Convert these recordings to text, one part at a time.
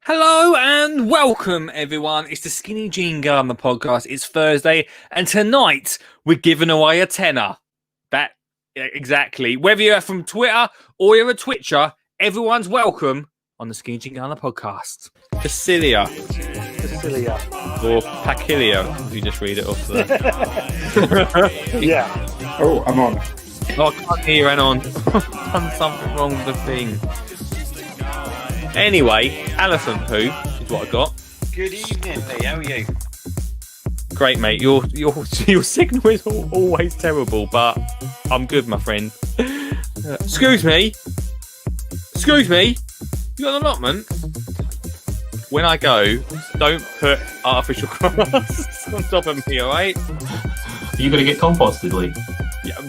Hello and welcome, everyone. It's the Skinny Jean Gardener podcast. It's Thursday, and tonight we're giving away a tenner. Exactly. Whether you're from Twitter or you're a Twitcher, everyone's welcome on the Skinny Jean Gardener podcast. Facilia. Or Pacilia, if you just read it off there. Yeah. Oh, I'm on. Oh, I can't hear Anon. I've done something wrong with the thing. Anyway, Elephant Poo is what I got. Good evening, Lee. How are you? Great, mate. Your signal is always terrible, but I'm good, my friend. Excuse me. You got an allotment? When I go, don't put artificial grass on top of me, alright? Are you going to get composted, Lee? Yeah,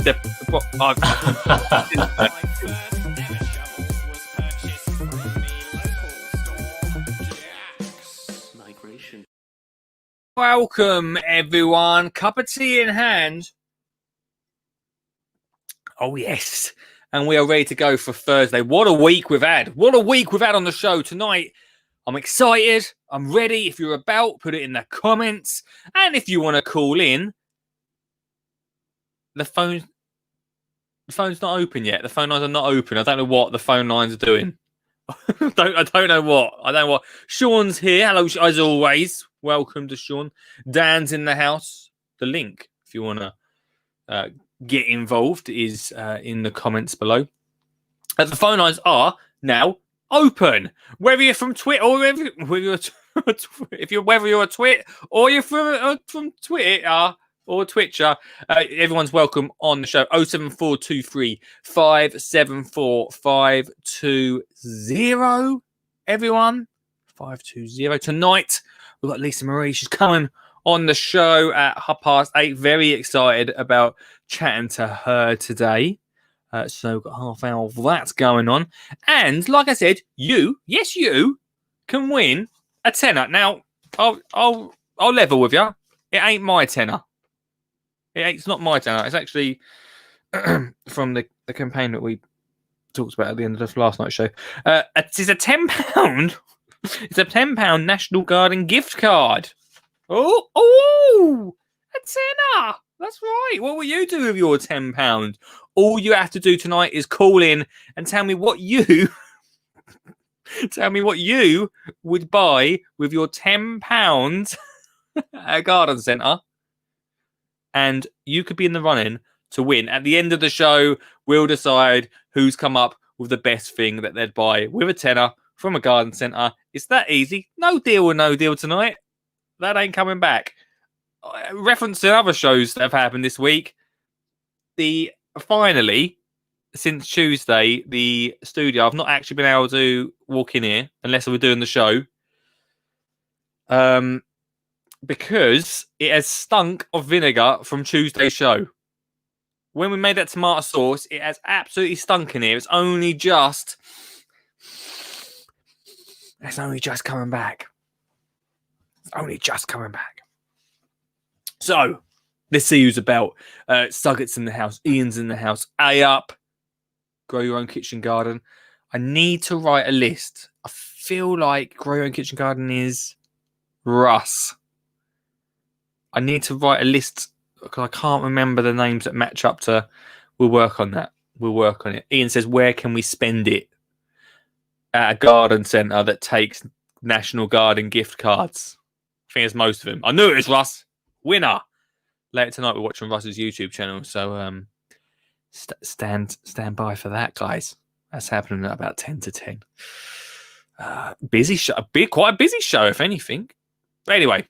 welcome, everyone. Cup of tea in hand. Oh, yes. And we are ready to go for Thursday. What a week we've had. What a week we've had on the show tonight. I'm excited. I'm ready. If you're about, put it in the comments. And if you want to call in, the phone's not open yet. The phone lines are not open. I don't know what the phone lines are doing. I don't know what. Sean's here. Hello, as always. Welcome to Sean. Dan's in the house. The link, if you want to get involved, is in the comments below. The phone lines are now open. Whether you're from Twitter or whether you're a Twit or you're from Twitter or Twitcher, everyone's welcome on the show. 07423 574 520. Everyone, 520. Tonight, we've got Lisa Marie. She's coming on the show at 8:30. Very excited about chatting to her today. So we've got half hour of that going on. And like I said, you can win a tenner. Now, I'll level with you. It ain't my tenner. It's not my tenner. It's actually from the campaign that we talked about at the end of the last night's show. It's a £10. It's a £10 National Garden gift card. Oh, a tenner. That's right. What will you do with your £10? All you have to do tonight is call in and tell me what you would buy with your £10 at a garden centre. And you could be in the running to win. At the end of the show, we'll decide who's come up with the best thing that they'd buy with a tenner from a garden centre. It's that easy. No deal or no deal tonight. That ain't coming back. Referencing other shows that have happened this week, finally, since Tuesday, the studio, I've not actually been able to walk in here unless we're doing the show. Because it has stunk of vinegar from Tuesday's show. When we made that tomato sauce, it has absolutely stunk in here. It's only just coming back. So, let's see who's about. Suggett's in the house. Ian's in the house. Up. Grow Your Own Kitchen Garden. I need to write a list. I feel like Grow Your Own Kitchen Garden is Russ. I need to write a list because I can't remember the names that match up to. We'll work on that. We'll work on it. Ian says, where can we spend it? At a garden centre that takes National Garden gift cards. I think it's most of them. I knew it was Russ. Winner. Later tonight, we're watching Russ's YouTube channel. So stand by for that, guys. That's happening at about 10 to 10. Busy show. Quite a busy show, if anything. But anyway.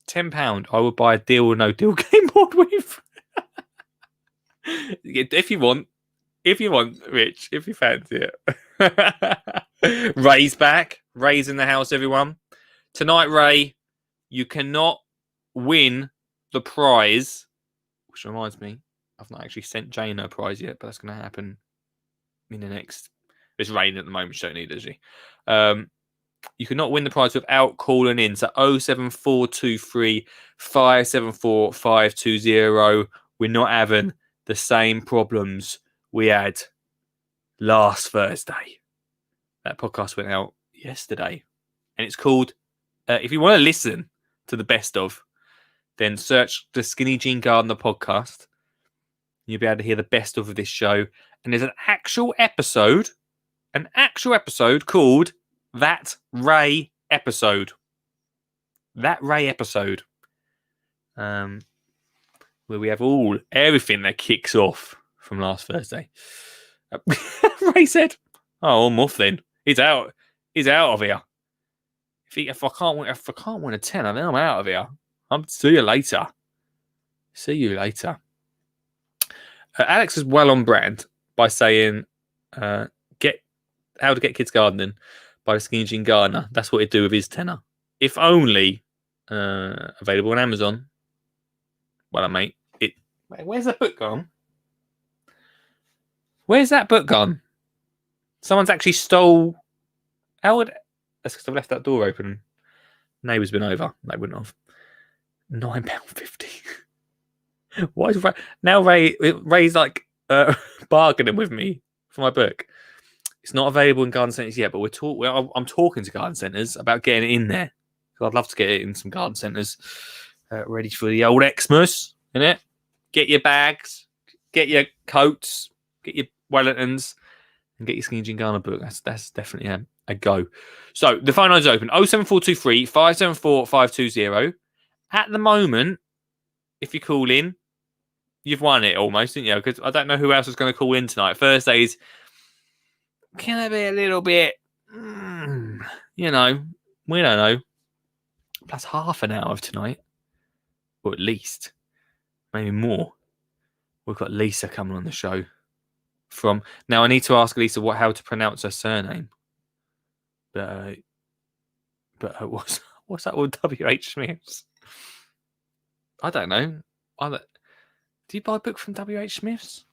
£10, I would buy a deal or no deal game board with. If you want, Rich, if you fancy it. Ray's back. Ray's in the house, everyone. Tonight, Ray, you cannot win the prize. Which reminds me, I've not actually sent Jane her prize yet, but that's going to happen in the next. It's raining at the moment. She don't need it, does she? You cannot win the prize without calling in. So 07423 574 520. We're not having the same problems we had last Thursday. That podcast went out yesterday. and it's called. If you want to listen to the best of, then search the Skinny Jean Gardener podcast. You'll be able to hear the best of this show. And there's an actual episode called That Ray Episode. That Ray Episode. Where we have everything that kicks off from last Thursday. Ray said, "Oh, I'm off then. He's out of here. If I can't win a tenner, then I'm out of here. See you later. Alex is well on brand by saying, "Get How to Get Kids Gardening" by the Skinny Jean Gardener. That's what he'd do with his tenner. If only available on Amazon. Well, mate, where's that book gone? Where's that book gone? Someone's actually stole. That's because I've left that door open. Neighbour's been over. They wouldn't have. £9.50. Why is now Ray's like bargaining with me for my book? It's not available in garden centres yet, but I'm talking to garden centres about getting it in there. Because I'd love to get it in some garden centres ready for the old Xmas, innit? Get your bags, get your coats, get your Wellingtons, and get your Skinny Jean Gardener book. That's definitely a go. So the phone line's open: 07423 574 520. At the moment, if you call in, you've won it almost, didn't you? Because I don't know who else is going to call in tonight. Thursdays can I be a little bit, we don't know. Plus half an hour of tonight, or at least, maybe more. We've got Lisa coming on the show. Now I need to ask Lisa how to pronounce her surname. But what's that with W.H. Smiths? I don't know. Do you buy a book from W.H. Smiths?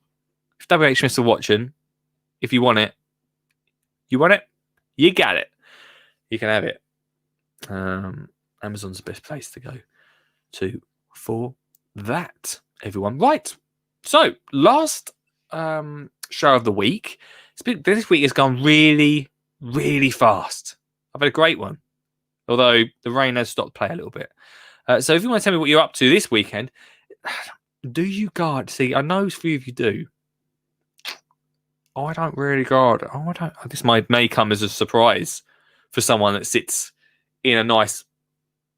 If W.H. Smiths are watching, if you want it, you got it. You can have it. Amazon's the best place to go to for that, everyone. Right. So, last show of the week. This week has gone really, really fast. I've had a great one. Although the rain has stopped play a little bit. So if you want to tell me what you're up to this weekend, do you guard? See, I know a few of you do. I don't really guard. This may come as a surprise for someone that sits in a nice,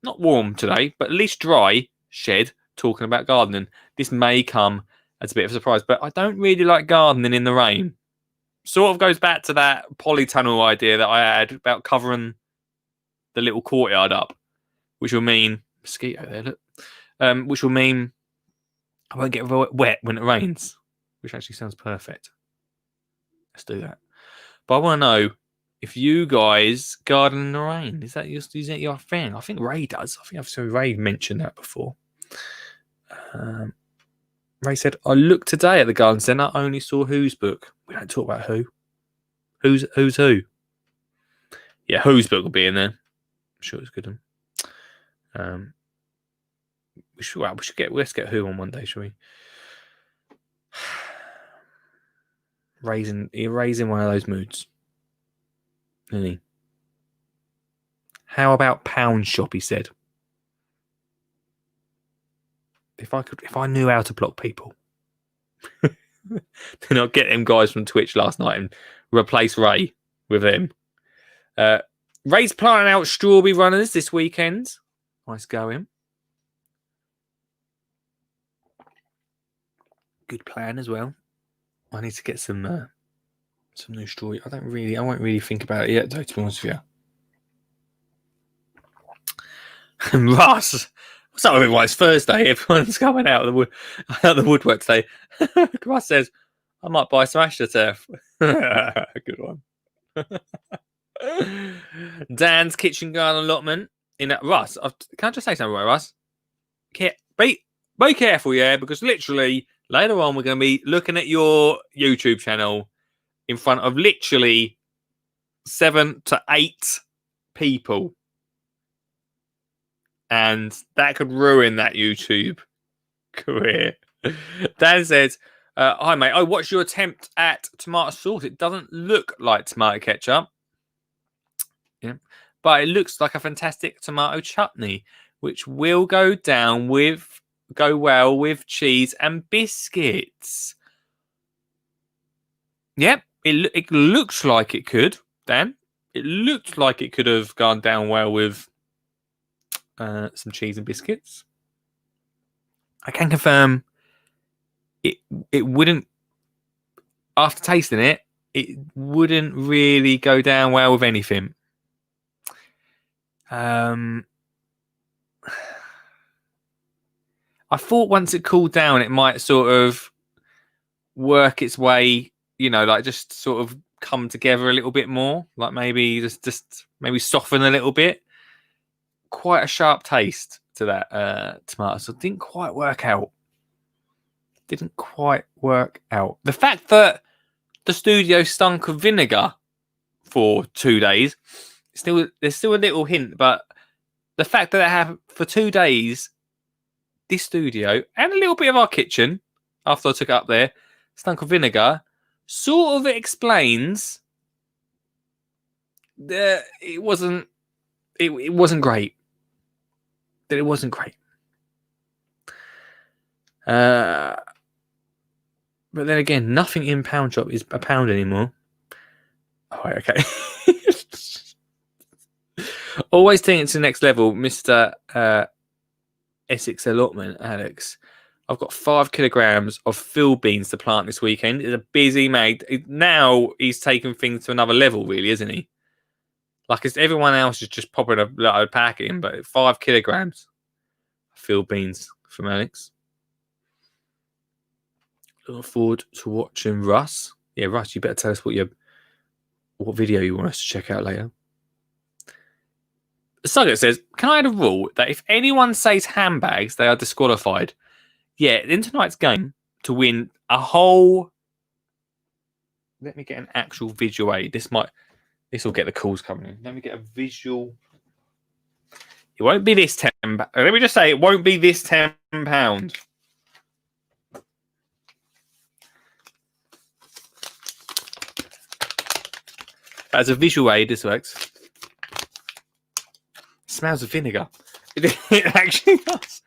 not warm today, but at least dry shed talking about gardening. This may come as a bit of a surprise, but I don't really like gardening in the rain. Sort of goes back to that polytunnel idea that I had about covering the little courtyard up, which will mean mosquito there, look. Which will mean I won't get wet when it rains, which actually sounds perfect. Let's do that. But I want to know if you guys garden in the rain. Is that your thing? I think Ray does. I think I've seen Ray mention that before. Ray said, "I looked today at the garden centre. I only saw Who's book." We don't talk about who. Who's who? Yeah, Who's book will be in there. I'm sure it's good. Let's get Who on one day, shall we? You're raising one of those moods. Isn't he? How about Pound Shop, he said. If I knew how to block people, then I'd get them guys from Twitch last night and replace Ray with him. Ray's planting out strawberry runners this weekend. Nice going. Good plan as well. I need to get some new strawberry. I won't really think about it yet, though, to be honest with you. Russ, what's up with everyone? It's Thursday. Everyone's coming out of the woodwork today. Russ says, "I might buy some AstroTurf." Good one. Dan's Kitchen Garden allotment in Russ. Can I just say something about Russ? Be careful, yeah, because literally later on we're going to be looking at your YouTube channel in front of literally 7 to 8 people, and that could ruin that YouTube career. Dan says, "Hi mate, I watched your attempt at tomato sauce. It doesn't look like tomato ketchup. Yeah. But it looks like a fantastic tomato chutney, which will go well with cheese and biscuits. Yep, it looks like it could, Dan. It looked like it could have gone down well with some cheese and biscuits. I can confirm it wouldn't, after tasting it wouldn't really go down well with anything. I thought once it cooled down, it might sort of work its way, like just sort of come together a little bit more, like maybe just maybe soften a little bit. Quite a sharp taste to that tomato, so it didn't quite work out. The fact that the studio stunk of vinegar for 2 days, there's still a little hint, but the fact that it happened for 2 days, this studio and a little bit of our kitchen, after I took it up there, stunk of vinegar, sort of explains that it wasn't great. That it wasn't great. But then again, nothing in Pound Shop is a pound anymore. Oh, okay. Always taking it to the next level, Mr. Essex allotment, Alex. I've got 5 kilograms of field beans to plant this weekend. It's a busy mate. Now he's taking things to another level, really, isn't he? Like everyone else is just popping a pack in, but 5 kilograms of field beans from Alex. Looking forward to watching Russ. Yeah, Russ, you better tell us what video you want us to check out later. Sugget says, can I add a rule that if anyone says handbags, they are disqualified? Yeah, in tonight's game, to win a whole... Let me get an actual visual aid. This will get the calls coming in. Let me get a visual... It won't be this 10... Let me just say, it won't be this £10. As a visual aid, this works. Smells of vinegar. It actually does.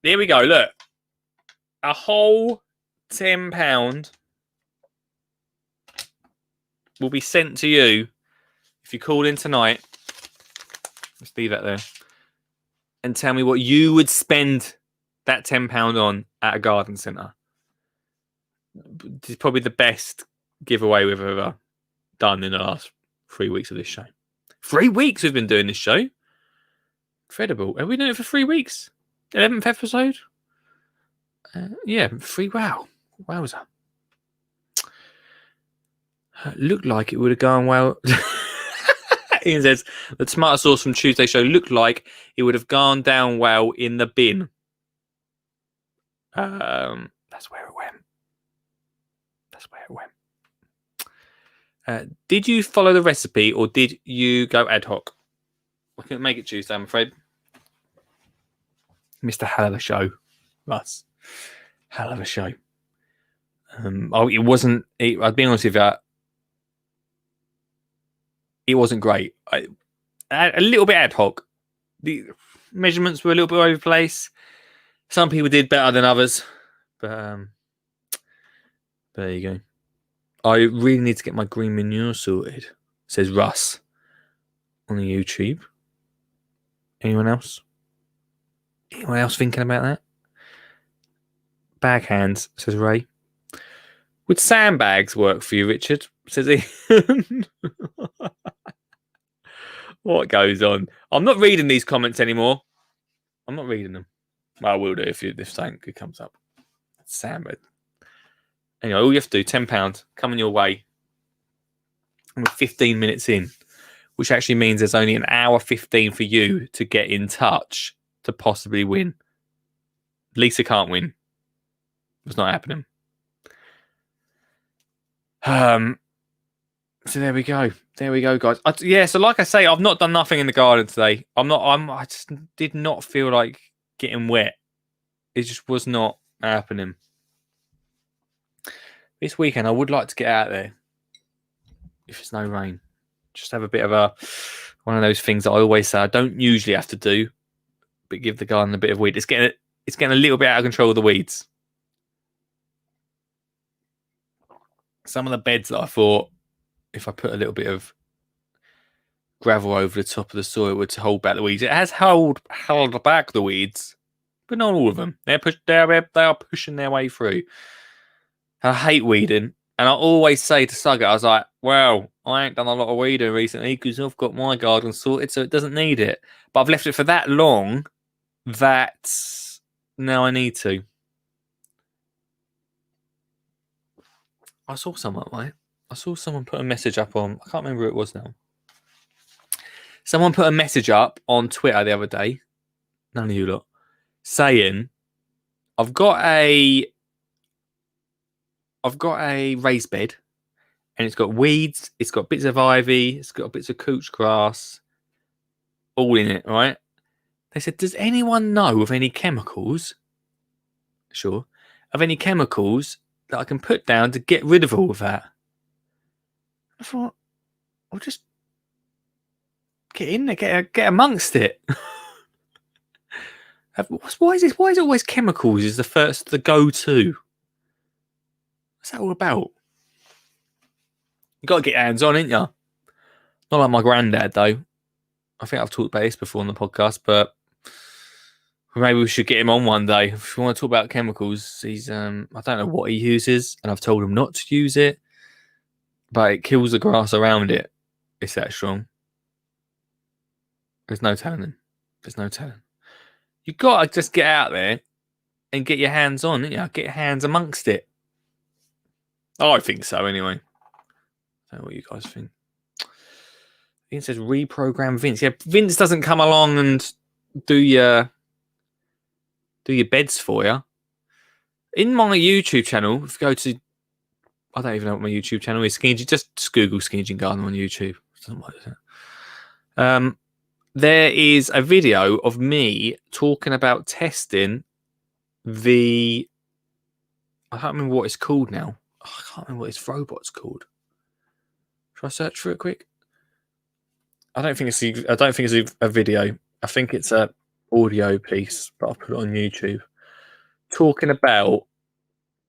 There we go. Look, a whole £10 will be sent to you if you call in tonight. Let's leave that there, and tell me what you would spend that £10 on at a garden centre. It's probably the best giveaway we've ever done in the last 3 weeks of this show. 3 weeks we've been doing this show. Incredible. Have we done it for 3 weeks? 11th episode? Yeah, 3. Wow. Wowza. Looked like it would have gone well. Ian says, the tomato sauce from Tuesday show looked like it would have gone down well in the bin. That's where it went. Did you follow the recipe or did you go ad hoc? I couldn't make it Tuesday, I'm afraid. Missed a hell of a show, Russ. Hell of a show. It wasn't. I'll be honest with you. It wasn't great. A little bit ad hoc. The measurements were a little bit over the place. Some people did better than others, but there you go. I really need to get my green manure sorted, says Russ on the YouTube. Anyone else? Anyone else thinking about that? Bag hands, says Ray. Would sandbags work for you, Richard? Says Ian. What goes on? I'm not reading these comments anymore. I'm not reading them. Well, I will do if something good comes up. Sandbag. Anyway, all you have to do, £10, coming your way. And we're 15 minutes in, which actually means there's only an hour 15 for you to get in touch to possibly win. Lisa can't win. It's not happening. So there we go. There we go, guys. So like I say, I've not done nothing in the garden today. I just did not feel like getting wet. It just was not happening. This weekend, I would like to get out there if it's no rain. Just have a bit of one of those things that I always say I don't usually have to do, but give the garden a bit of weed. It's getting a little bit out of control of the weeds. Some of the beds that I thought if I put a little bit of gravel over the top of the soil would hold back the weeds. It has held back the weeds, but not all of them. They are pushing their way through. I hate weeding, and I always say to Sugget, I was like, well, I ain't done a lot of weeding recently because I've got my garden sorted, so it doesn't need it. But I've left it for that long that now I need to. I saw someone, right? I saw someone put a message up on, I can't remember who it was now. Someone put a message up on Twitter the other day, none of you lot, saying, I've got a raised bed, and it's got weeds, it's got bits of ivy, it's got bits of couch grass, all in it, right? They said, does anyone know of any chemicals? Sure. Of any chemicals that I can put down to get rid of all of that? I thought, I'll just get in there, get amongst it. Why is it always chemicals is the go-to? What's that all about? You got to get hands on, ain't you? Not like my granddad, though. I think I've talked about this before on the podcast, but maybe we should get him on one day. If you want to talk about chemicals, he's I don't know what he uses, and I've told him not to use it, but it kills the grass around it. It's that strong. There's no telling. You've got to just get out there and get your hands on, ain't you? Get your hands amongst it. I think so, anyway. I don't know what you guys think. It says reprogram Vince. Yeah, Vince doesn't come along and do your beds for you. In my YouTube channel, if you go to, I don't even know what my YouTube channel is. Just Google Skinny Jean Garden on YouTube. There is a video of me talking about testing I can't remember what it's called now. I can't remember what this robot's called. Should I search for it quick? I don't think it's a video. I think it's a audio piece, but I'll put it on YouTube. Talking about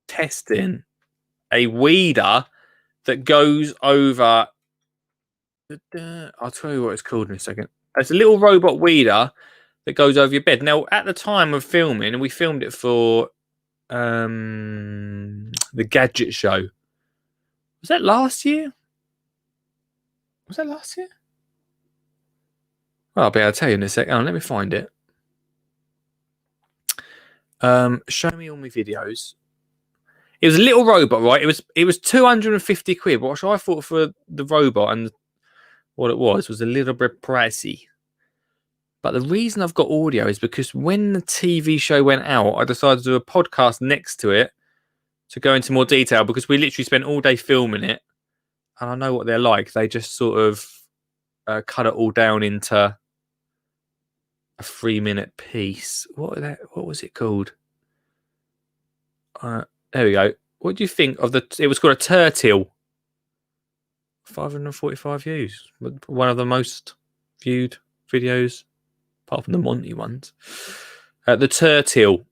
testing a weeder that goes over. I'll tell you what it's called in a second. It's a little robot weeder that goes over your bed. Now, at the time of filming, and we filmed it for the Gadget Show. Was that last year? Well, I'll be able to tell you in a second. Let me find it. Show me all my videos. It was a little robot, right? It was 250 quid. What I thought for the robot and what it was a little bit pricey. But the reason I've got audio is because when the TV show went out, I decided to do a podcast next to it to go into more detail because we literally spent all day filming it. And I know what they're like. They just sort of cut it all down into a 3-minute piece. What was it called? There we go. What do you think of it was called a Turtle. 545 views. One of the most viewed videos, apart from the Monty ones. The Turtle.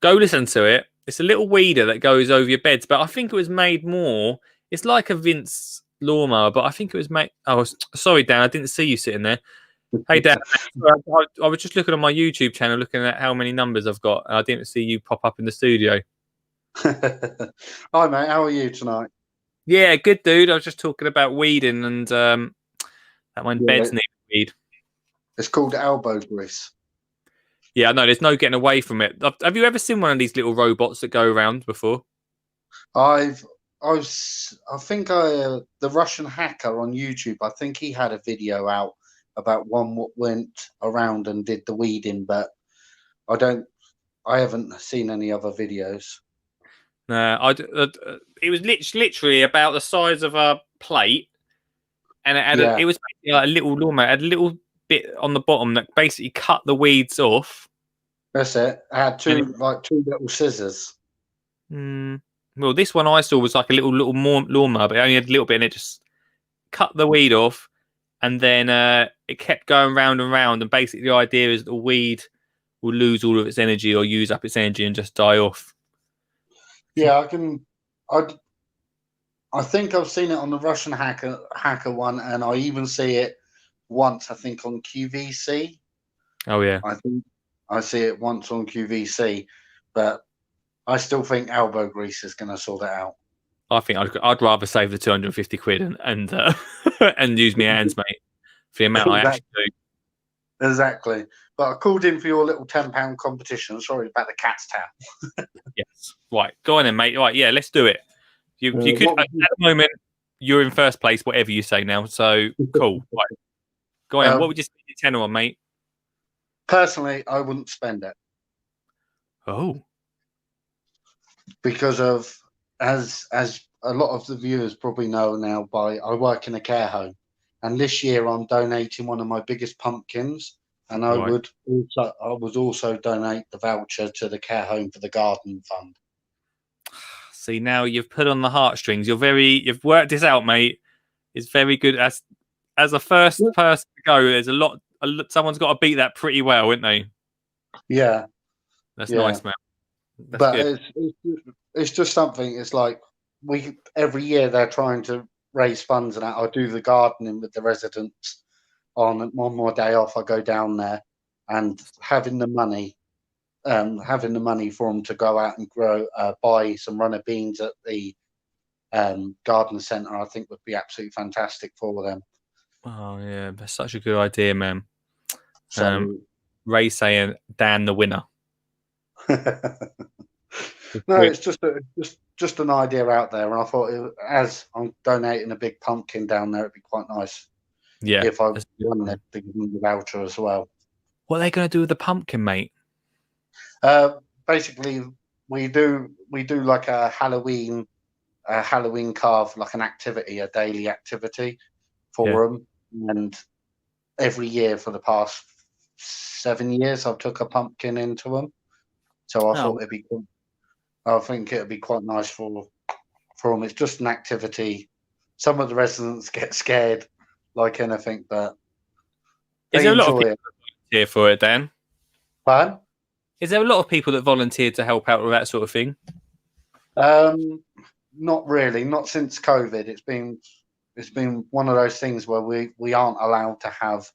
Go listen to it. It's a little weeder that goes over your beds, but I think it was made more. It's like a Vince lawnmower, but I think it was made. Oh, sorry, Dan. I didn't see you sitting there. Hey, Dan. I was just looking on my YouTube channel, looking at how many numbers I've got, and I didn't see you pop up in the studio. Hi, mate. How are you tonight? Yeah, good, dude. I was just talking about weeding and that my beds need weed. It's called elbow grease. Yeah, no, there's no getting away from it. Have you ever seen one of these little robots that go around before? I think the Russian hacker on YouTube. I think he had a video out about one what went around and did the weeding, but I haven't seen any other videos. No, it was literally about the size of a plate, and it was basically like a little lawnmower. It had a little bit on the bottom that basically cut the weeds off. That's it. I had two little scissors. Well, this one I saw was like a little more lawnmower, but it only had a little bit, and it just cut the weed off, and then it kept going round and round. And basically, the idea is the weed will lose all of its energy or use up its energy and just die off. Yeah, I think I've seen it on the Russian hacker one, and I even see it once. I think on QVC. Oh yeah, I think I see it once on QVC, but I still think elbow grease is going to sort it out. I think I'd rather save the 250 quid and and use my hands, mate, for the amount I actually do. Exactly. But I called in for your little £10 competition. Sorry about the cat's tail. Yes. Right. Go on then, mate. Right. Yeah. Let's do it. You could what at the moment you're in first place, whatever you say now. So cool. Right. Go on. What would you spend your tenner on, mate? Personally, I wouldn't spend it Oh. because of as a lot of the viewers probably know now. I work in a care home, and this year I'm donating one of my biggest pumpkins. And I Right. would also donate the voucher to the care home for the garden fund. See, now you've put on the heartstrings. You've worked this out, mate. It's very good. As a first person to go, there's a lot. Someone's got to beat that pretty well, isn't they? Yeah, That's yeah. nice, man. That's but good. it's just something. It's like every year they're trying to raise funds, and I do the gardening with the residents. On one more day off, I go down there, and having the money for them to go out and grow, buy some runner beans at the garden centre, I think would be absolutely fantastic for them. Oh yeah, that's such a good idea, man. So Ray saying Dan the winner. no, it's just an idea out there, and I thought as I'm donating a big pumpkin down there, it'd be quite nice. Yeah. If I won it, to give them the voucher as well. What are they going to do with the pumpkin, mate? Basically, we do like a Halloween carve, like an activity, a daily activity for them. And every year for the past 7 years, I've took a pumpkin into them. So I thought it'd be cool. I think it'd be quite nice for them. It's just an activity. Some of the residents get scared, like anything, but is there a lot of people that volunteer for it, Dan? Pardon? Is there a lot of people that volunteer to help out with that sort of thing? Not really. Not since COVID. It's been one of those things where we aren't allowed to have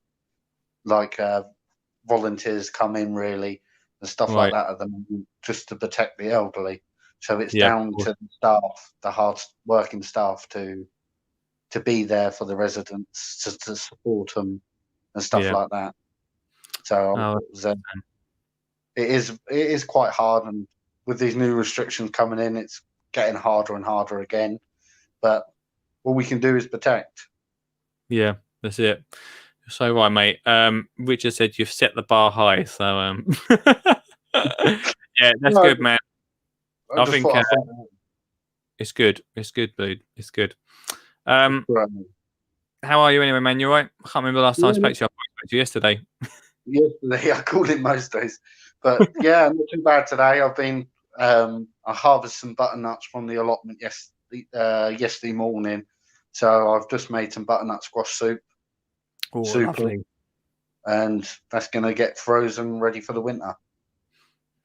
like volunteers come in really and stuff like that at the moment, just to protect the elderly. So it's down to the staff, the hard working staff, to be there for the residents, to support them and stuff like that. So it is quite hard, and with these new restrictions coming in, it's getting harder and harder again. But all we can do is protect. Yeah, that's it. You're so right, mate. Richard said you've set the bar high, so yeah, that's good, man. I think it's good. It's good, dude. It's good. How are you anyway, man? You all right? I can't remember the last time I spoke to you. I spoke to you yesterday. Yesterday, I called in most days. But yeah, not too bad today. I've been I harvested some butternuts from the allotment yesterday morning. So I've just made some butternut squash soup. Oh, lovely. And that's going to get frozen ready for the winter.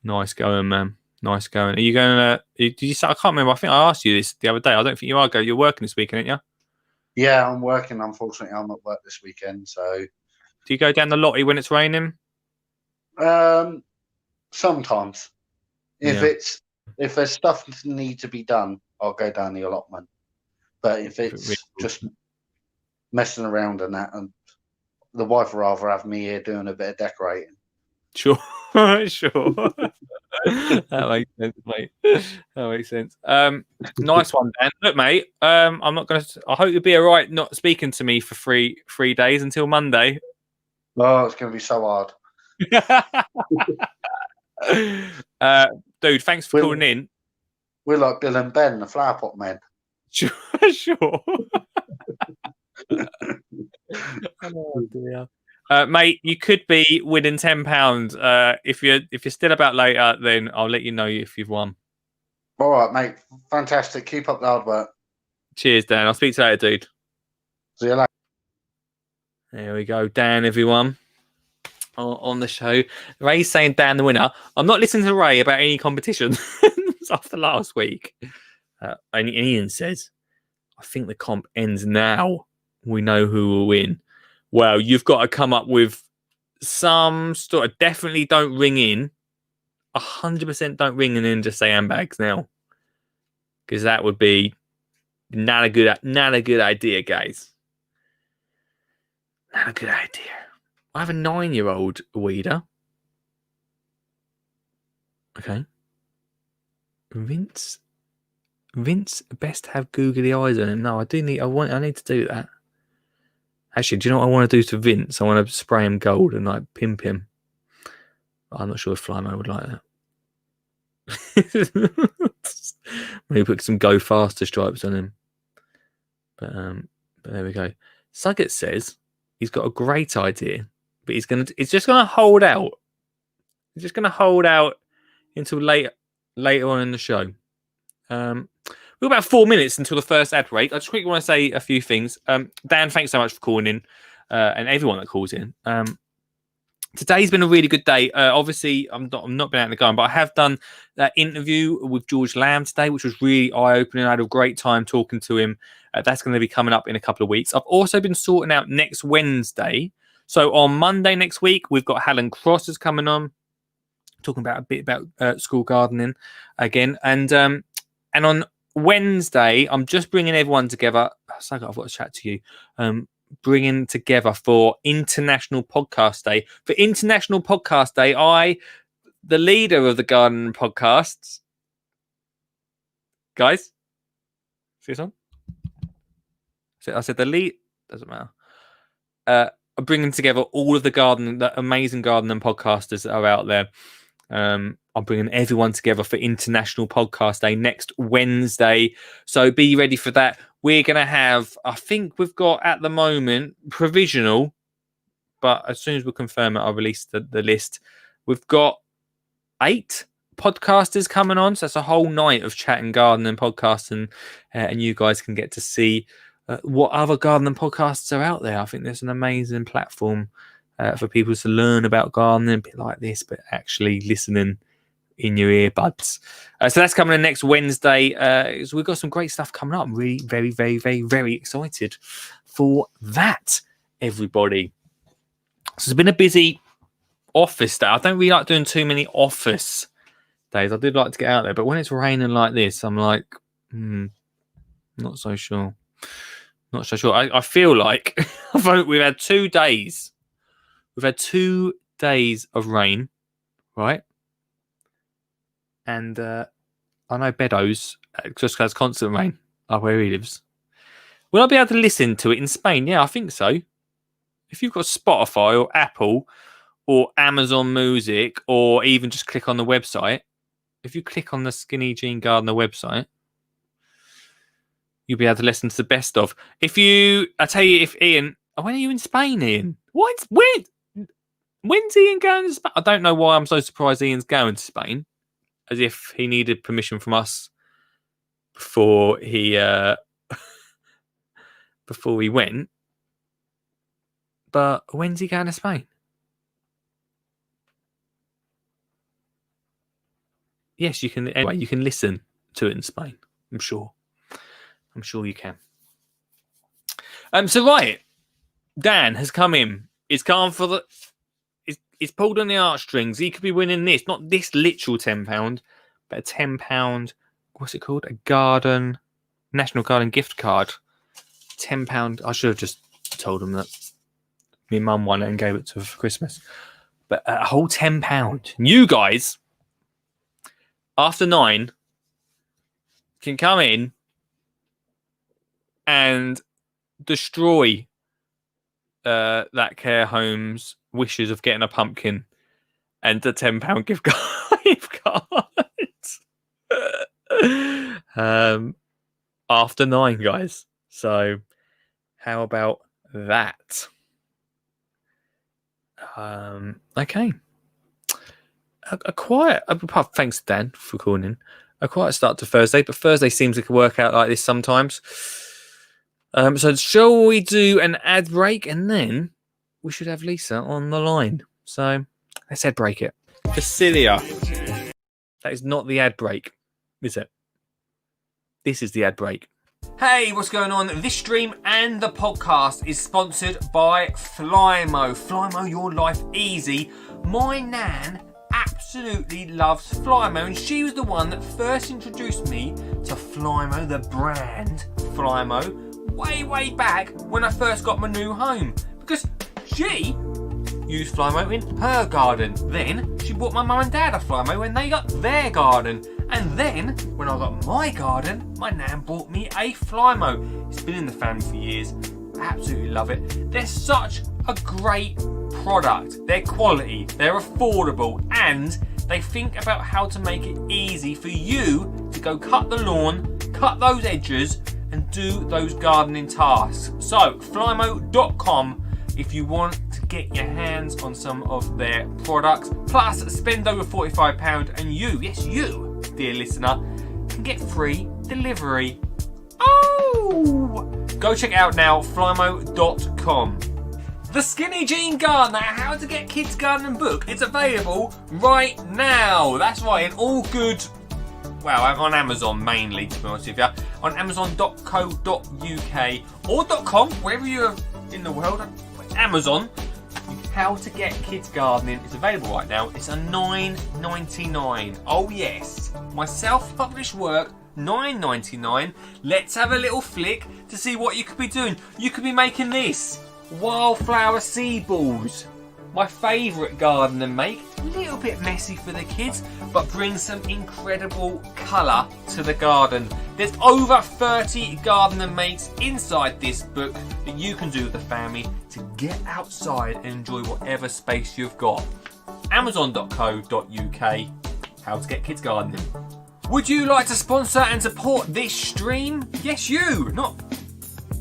Nice going, man. Nice going. Are you going to? Did you? I can't remember. I think I asked you this the other day. I don't think you are going. You're working this weekend, aren't you? Yeah, I'm working. Unfortunately, I'm at work this weekend. So, do you go down the lottie when it's raining? Sometimes, if there's stuff that needs to be done, I'll go down the allotment. But if it's just messing around and that, and the wife would rather have me here doing a bit of decorating. Sure, sure. That makes sense, mate. That makes sense. Nice one, Dan. Look, mate. I'm not gonna. I hope you'll be all right. Not speaking to me for three days until Monday. Oh, it's gonna be so hard. Dude, thanks for calling in. We're like Bill and Ben, the flower pot men. Sure. Oh dear. Mate, you could be winning £10. If you're still about later, then I'll let you know if you've won. All right, mate. Fantastic. Keep up the hard work. Cheers, Dan. I'll speak to you later, dude. See you later. There we go. Dan, everyone. On the show. Ray's saying Dan the winner. I'm not listening to Ray about any competition after last week. And Ian says, I think the comp ends now. We know who will win. Well, you've got to come up with some sort of definitely don't ring in. 100% don't ring in and just say handbags now. Because that would be not a good idea, guys. Not a good idea. I have a 9-year-old weeder. Okay. Vince, best have googly eyes on him. No, I need to do that. Actually, do you know what I want to do to Vince? I want to spray him gold and like pimp him. I'm not sure if Flymo would like that. Maybe put some go faster stripes on him. But there we go. Suggett says he's got a great idea, but he's just gonna hold out. He's just gonna hold out until later on in the show. We're about 4 minutes until the first ad break. I just quickly want to say a few things. Dan, thanks so much for calling in, and everyone that calls in. Today's been a really good day. Obviously, I'm not been out in the garden, but I have done that interview with George Lamb today, which was really eye-opening. I had a great time talking to him. That's going to be coming up in a couple of weeks. I've also been sorting out next Wednesday. So on Monday next week, we've got Helen Cross coming on, talking about a bit about school gardening again. And on Wednesday, I'm just bringing everyone together. I've got to chat to you. Bringing together for International Podcast Day. For International Podcast Day, the leader of the garden podcasts, guys, see this on? I said the lead, doesn't matter. I'm bringing together all of the amazing gardening podcasters that are out there. I'm bringing everyone together for International Podcast Day next Wednesday. So be ready for that. We're going to have, I think we've got at the moment, provisional, but as soon as we confirm it, I'll release the list. We've got 8 podcasters coming on. So that's a whole night of chatting gardening podcasting, and you guys can get to see what other gardening podcasts are out there. I think there's an amazing platform for people to learn about gardening, a bit like this, but actually listening in your earbuds. So that's coming in next Wednesday. So we've got some great stuff coming up. I'm really very, very, very, very excited for that, everybody. So it's been a busy office day. I don't really like doing too many office days. I did like to get out there, but when it's raining like this, I'm like, not so sure. Not so sure. I feel like we've had 2 days. We've had 2 days of rain, right? And I know Beddoes just has constant rain up where he lives. Will I be able to listen to it in Spain? Yeah, I think so. If you've got Spotify or Apple or Amazon Music, or even just click on the website, if you click on the Skinny Jean Gardener website, you'll be able to listen to the best of. I tell you, if Ian, when are you in Spain, Ian? When's Ian going to Spain? I don't know why I'm so surprised Ian's going to Spain. As if he needed permission from us before he went. But when's he going to Spain? Yes, you can. Anyway, you can listen to it in Spain. I'm sure you can. So right, Dan has come in. It's gone for the. It's pulled on the heartstrings. He could be winning this, not this literal £10, but a £10. What's it called? A National Garden gift card. £10. I should have just told him that. My mum won it and gave it to her for Christmas. But a whole £10. You guys, after 9, can come in and destroy that care home's wishes of getting a pumpkin and the £10 gift card. After 9, guys. So how about that? Okay. A quiet. Thanks, Dan, for calling in. A quiet start to Thursday, but Thursday seems to work out like this sometimes. So shall we do an ad break, and then we should have Lisa on the line. So let's ad break it. Facilia. That is not the ad break, is it? This is the ad break. Hey, what's going on? This stream and the podcast is sponsored by Flymo. Flymo, your life easy. My nan absolutely loves Flymo, and she was the one that first introduced me to Flymo, the brand Flymo, way back when I first got my new home, because she used Flymo in her garden. Then she bought my mum and dad a Flymo when they got their garden. And then, when I got my garden, my nan bought me a Flymo. It's been in the family for years. I absolutely love it. They're such a great product. They're quality, they're affordable, and they think about how to make it easy for you to go cut the lawn, cut those edges, and do those gardening tasks. So, Flymo.com if you want to get your hands on some of their products. Plus, spend over £45 and you, yes you, dear listener, can get free delivery. Oh! Go check it out now, Flymo.com. The Skinny Jean Gardener, How to Get Kids Gardening book, it's available right now. That's right, in all good, well, I'm on Amazon mainly, to be honest with you. On Amazon.co.uk or .com, wherever you're in the world. Amazon, How to Get Kids Gardening is available right now. It's a $9.99. Oh yes, my self-published work, $9.99. Let's have a little flick to see what you could be doing. You could be making this, wildflower seed balls. My favourite gardener make. A little bit messy for the kids, but brings some incredible colour to the garden. There's over 30 gardener makes inside this book that you can do with the family to get outside and enjoy whatever space you've got. Amazon.co.uk, How to Get Kids Gardening. Would you like to sponsor and support this stream? Yes, you.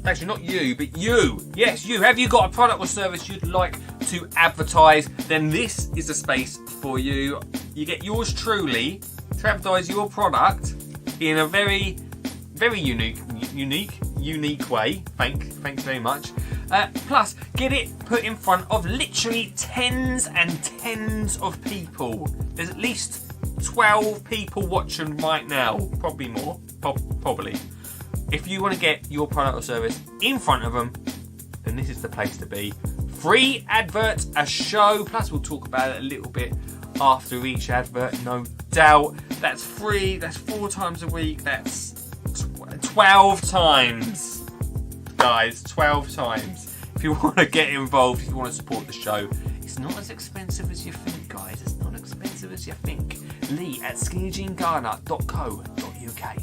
Actually, not you, but you. Yes, you. Have you got a product or service you'd like to advertise? Then this is the space for you. You get yours truly to advertise your product in a very unique way. Thanks very much. Plus, get it put in front of literally tens and tens of people. There's at least 12 people watching right now. Probably more. Probably. If you want to get your product or service in front of them, then this is the place to be. Free advert, a show, plus we'll talk about it a little bit after each advert, no doubt. That's free, that's 4 times a week, that's 12 times. Guys, 12 times. If you want to get involved, if you want to support the show, it's not as expensive as you think, guys. It's not expensive as you think. Lee at skinnyjeangardener.co.uk.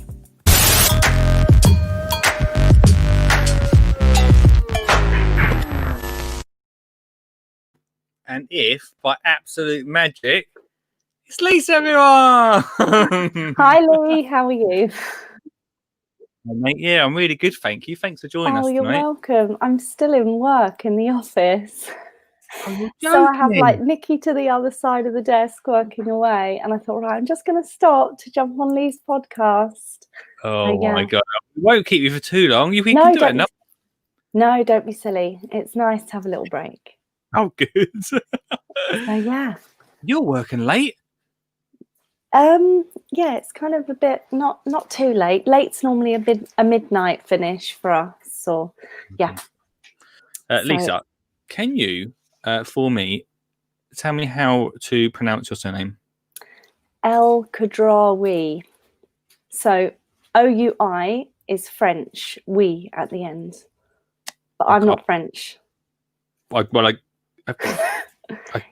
And if, by absolute magic, it's Lisa, everyone! Hi, Louie. How are you? Mate, yeah, I'm really good, thank you. Thanks for joining us You're tonight. welcome. I'm still in work in the office. Oh, So I have like Nikki to the other side of the desk working away. And I thought, right, I'm just going to stop to jump on Lee's podcast. Oh, yeah. my God. We won't keep you for too long. You can No, do it enough. No, don't be silly. It's nice to have a little break. Oh, good. So, yeah. You're working late. Yeah, it's kind of a bit not too late. Late's normally a midnight finish for us. So, yeah. Lisa, can you, for me, tell me how to pronounce your surname? El Khadraoui. So OUI is French, we at the end. But I'm not French.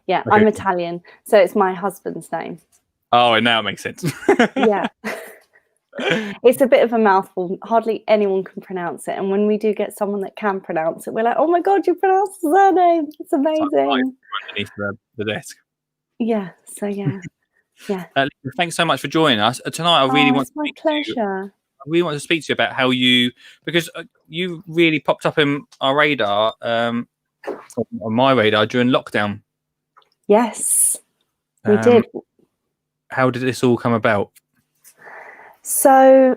Yeah, okay. I'm Italian. So it's my husband's name. Oh, and now it makes sense. Yeah. It's a bit of a mouthful. Hardly anyone can pronounce it. And when we do get someone that can pronounce it, we're like, oh my God, you pronounced the surname. It's amazing. Underneath the desk. Yeah. So, yeah. Yeah. Thanks so much for joining us. Tonight, I really want it's my pleasure. I really want to speak to you about how because you really popped up in our radar, on my radar during lockdown. Yes, we did. How did this all come about? So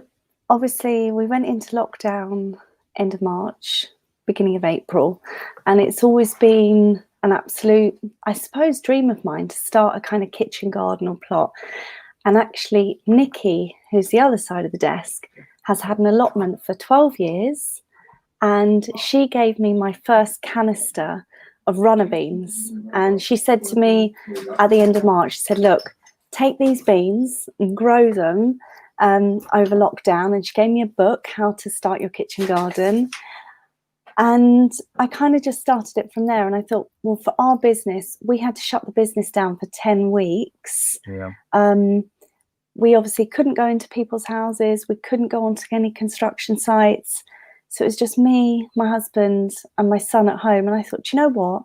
obviously we went into lockdown end of March beginning of April, and it's always been an absolute, I suppose, dream of mine to start a kind of kitchen garden or plot. And actually, Nikki, who's the other side of the desk, has had an allotment for 12 years, and she gave me my first canister of runner beans. And she said to me at the end of March, she said, look, take these beans and grow them over lockdown. And she gave me a book, How to Start Your Kitchen Garden. And I kind of just started it from there. And I thought, well, for our business, we had to shut the business down for 10 weeks. Yeah. We obviously couldn't go into people's houses. We couldn't go onto any construction sites. So it was just me, my husband, and my son at home. And I thought, you know what?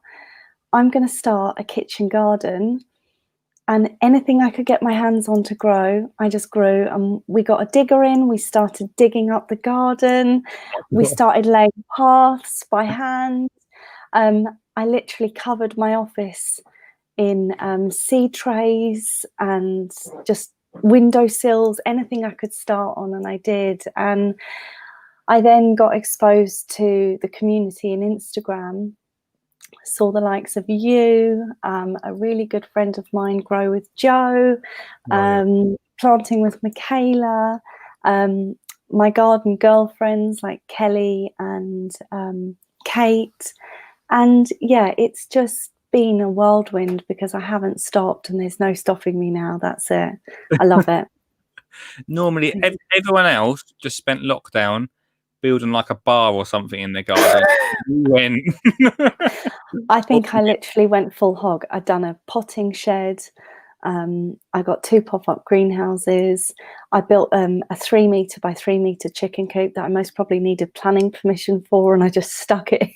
I'm going to start a kitchen garden. And anything I could get my hands on to grow, I just grew. And we got a digger in. We started digging up the garden. We started laying paths by hand. I literally covered my office in seed trays and just windowsills, anything I could start on, and I did. And I then got exposed to the community in Instagram, saw the likes of you, a really good friend of mine, Grow with Joe, Planting with Michaela, my garden girlfriends like Kelly and Kate. And yeah, it's just been a whirlwind because I haven't stopped and there's no stopping me now. That's it. I love it. Normally, everyone else just spent lockdown building like a bar or something in their garden. I think I literally went full hog. I'd done a potting shed. I got 2 pop-up greenhouses. I built a 3 meter by 3 meter chicken coop that I most probably needed planning permission for, and I just stuck it.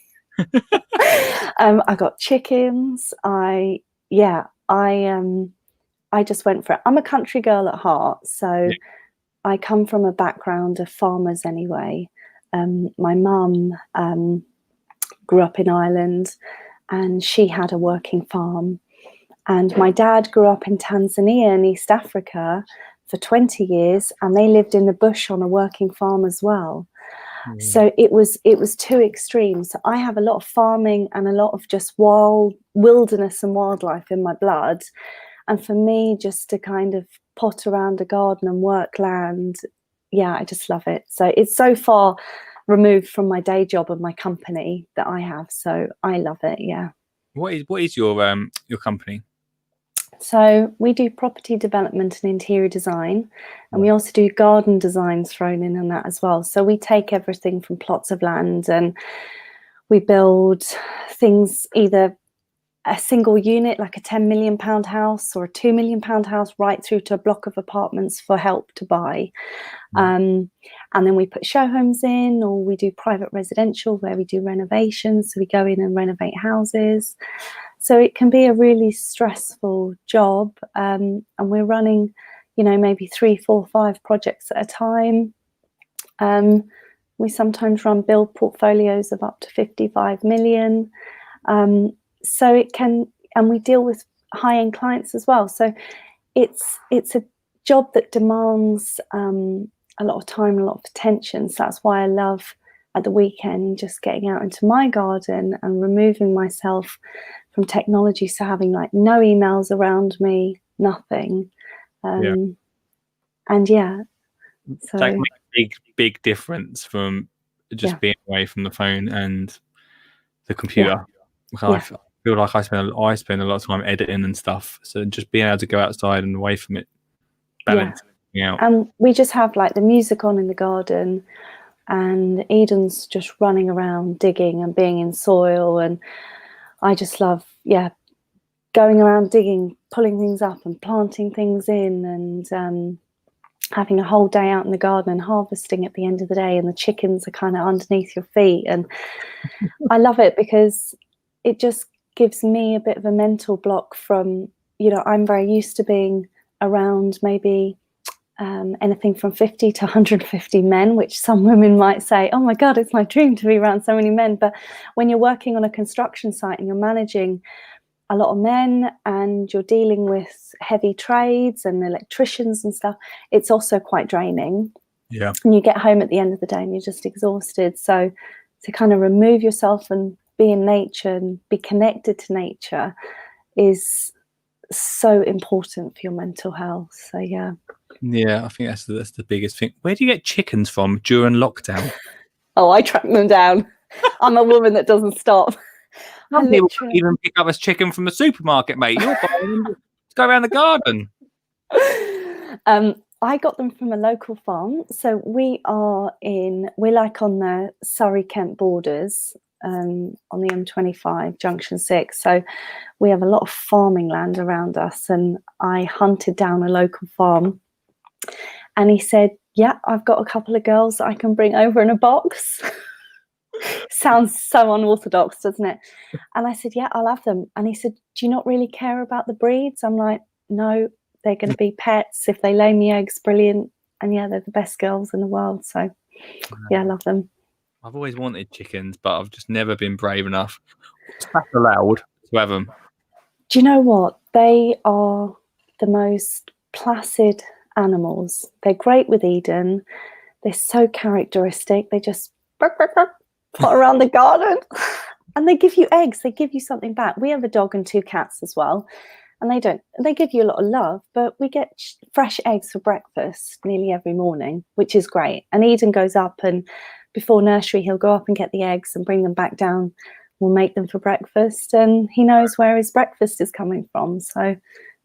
I got chickens. I just went for it. I'm a country girl at heart, so I come from a background of farmers anyway. My mum grew up in Ireland, and she had a working farm. And my dad grew up in Tanzania in East Africa for 20 years, and they lived in the bush on a working farm as well. So it was 2 extremes. So I have a lot of farming and a lot of just wilderness and wildlife in my blood. And for me, just to kind of pot around a garden and work land, yeah, I just love it. So it's so far removed from my day job and my company that I have. So I love it. Yeah. What is your company? So we do property development and interior design, and we also do garden designs thrown in that as well. So we take everything from plots of land and we build things, either a single unit like a £10 million house or a £2 million house, right through to a block of apartments for help to buy. And then we put show homes in, or we do private residential where we do renovations. So we go in and renovate houses. So it can be a really stressful job. And we're running, maybe 3, 4, 5 projects at a time. We sometimes run build portfolios of up to 55 million. So it can, and we deal with high-end clients as well. So it's a job that demands a lot of time, a lot of attention. So that's why I love at the weekend just getting out into my garden and removing myself from technology. So having like no emails around me, nothing. And yeah, so that makes a big difference from just being away from the phone and the computer. I feel like I spend a lot of time editing and stuff. So just being able to go outside and away from it, balance out. And we just have like the music on in the garden, and Eden's just running around digging and being in soil, and I just love going around digging, pulling things up and planting things in, and having a whole day out in the garden and harvesting at the end of the day, and the chickens are kind of underneath your feet. And I love it because it just gives me a bit of a mental block from, I'm very used to being around maybe anything from 50 to 150 men, which some women might say, oh my God, it's my dream to be around so many men. But when you're working on a construction site and you're managing a lot of men and you're dealing with heavy trades and electricians and stuff, it's also quite draining. Yeah. And you get home at the end of the day and you're just exhausted. So to kind of remove yourself and be in nature and be connected to nature is so important for your mental health. So yeah. Yeah, I think that's the biggest thing. Where do you get chickens from during lockdown? Oh, I track them down. I'm a woman that doesn't stop. Some people can't even pick up a chicken from the supermarket, mate. You're buying them to go around the garden. I got them from a local farm. So we're like on the Surrey-Kent borders, on the M25 junction 6. So we have a lot of farming land around us, and I hunted down a local farm, and he said, yeah, I've got a couple of girls that I can bring over in a box. Sounds so unorthodox, doesn't it? And I said, yeah, I'll have them. And he said, do you not really care about the breeds? I'm like, no, they're going to be pets. If they lay me eggs, brilliant. And yeah, they're the best girls in the world. So yeah, I love them. I've always wanted chickens, but I've just never been brave enough. Is that allowed to have them? Do you know what? They are the most placid animals. They're great with Eden. They're so characteristic. They just put around the garden and they give you eggs. They give you something back. We have a dog and 2 cats as well. And they give you a lot of love, but we get fresh eggs for breakfast nearly every morning, which is great. And Eden goes up, and before nursery, he'll go up and get the eggs and bring them back down. We'll make them for breakfast, and he knows where his breakfast is coming from. So,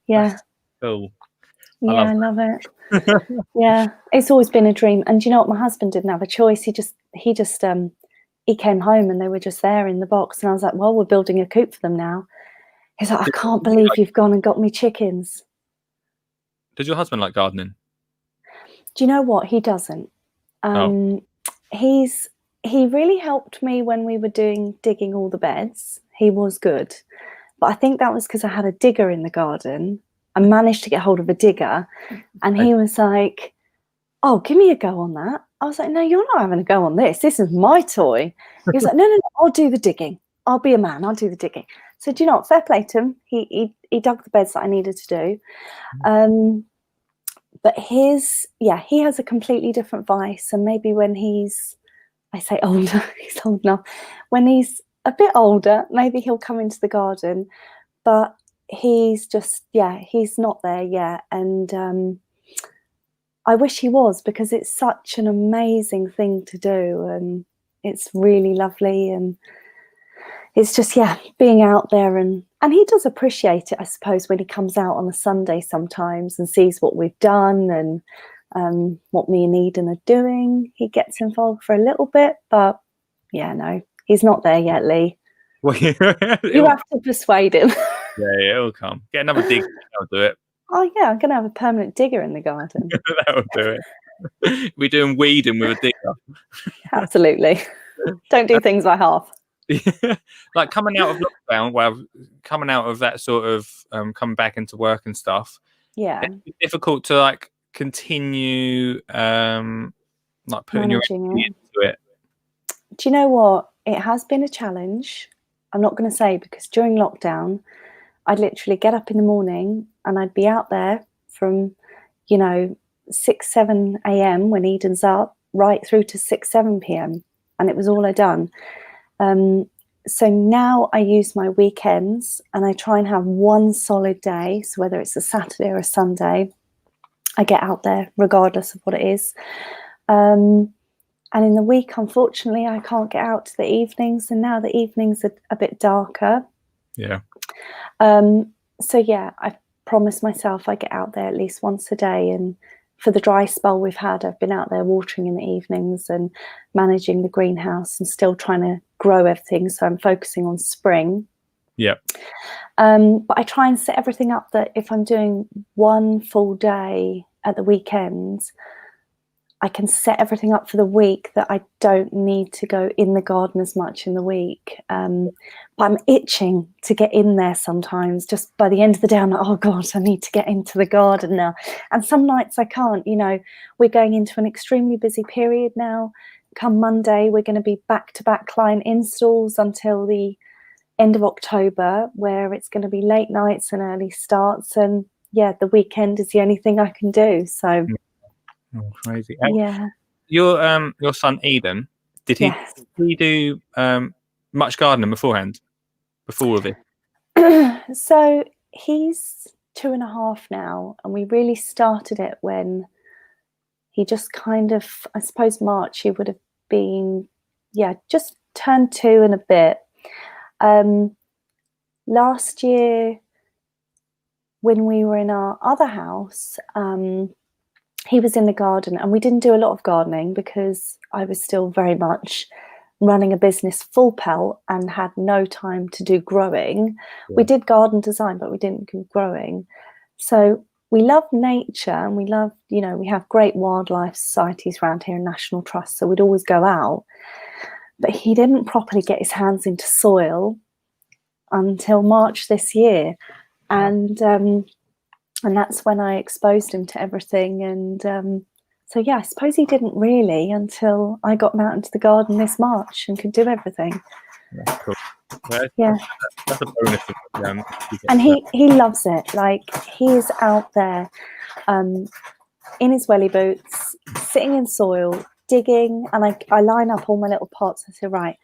yeah. That's cool. I love it. Yeah, it's always been a dream. And you know what? My husband didn't have a choice. He came home and they were just there in the box. And I was like, well, we're building a coop for them now. He's like, I can't believe you've gone and got me chickens. Does your husband like gardening? Do you know what? He doesn't. He really helped me when we were digging all the beds. He was good. But I think that was because I had a digger in the garden. I managed to get hold of a digger, and he was like, oh, give me a go on that. I was like, no, you're not having a go on this. This is my toy. He was like, no, I'll do the digging. I'll be a man. I'll do the digging. So do you know what? Fair play to him. He dug the beds that I needed to do. But he has a completely different vice. And maybe when I say older, he's old enough. When he's a bit older, maybe he'll come into the garden. But he's not there yet. And I wish he was, because it's such an amazing thing to do. And it's really lovely. And it's just, being out there, and he does appreciate it, I suppose, when he comes out on a Sunday sometimes and sees what we've done and what me and Eden are doing. He gets involved for a little bit, but no, he's not there yet, Lee. Well, you have to persuade him. Yeah, it'll come. Get another digger, that'll do it. Oh yeah, I'm going to have a permanent digger in the garden. That'll do it. We're doing weeding with a digger. Absolutely. Don't do things by half. Like coming out of lockdown, coming out of that sort of coming back into work and stuff. Yeah, it's difficult to like continue like putting your energy into it. Do you know what? It has been a challenge. I'm not going to say, because during lockdown, I'd literally get up in the morning and I'd be out there from 6-7 a.m. when Eden's up, right through to 6-7 p.m. and it was all I'd done. So now I use my weekends and I try and have one solid day. So whether it's a Saturday or a Sunday, I get out there regardless of what it is. And in the week, unfortunately, I can't get out to the evenings. And now the evenings are a bit darker. Yeah. So I promised myself I get out there at least once a day. And for the dry spell we've had, I've been out there watering in the evenings and managing the greenhouse and still trying to grow everything. So I'm focusing on spring. Yeah. But I try and set everything up that if I'm doing one full day at the weekends, I can set everything up for the week that I don't need to go in the garden as much in the week. But I'm itching to get in there sometimes. Just by the end of the day, I'm like, oh God, I need to get into the garden now. And some nights I can't. We're going into an extremely busy period now. Come Monday, we're going to be back-to-back client installs until the end of October, where it's going to be late nights and early starts. And the weekend is the only thing I can do. So crazy. Yeah. Your son Eden, Did he? Yes. Did he do much gardening beforehand? Before all of it? So he's 2.5 now, and we really started it when he just kind of, I suppose March, he would have been, just turned 2 and a bit. Last year, when we were in our other house, he was in the garden, and we didn't do a lot of gardening because I was still very much running a business full pelt and had no time to do growing. We did garden design, but we didn't do growing. So we love nature, and we love, we have great wildlife societies around here and national trusts, so we'd always go out. But he didn't properly get his hands into soil until March this year. And that's when I exposed him to everything. And so, I suppose he didn't really until I got him out into the garden this March and could do everything. That's cool. That's a bonus. And he loves it. Like, he is out there in his welly boots, sitting in soil, digging. And I line up all my little pots. I say, right,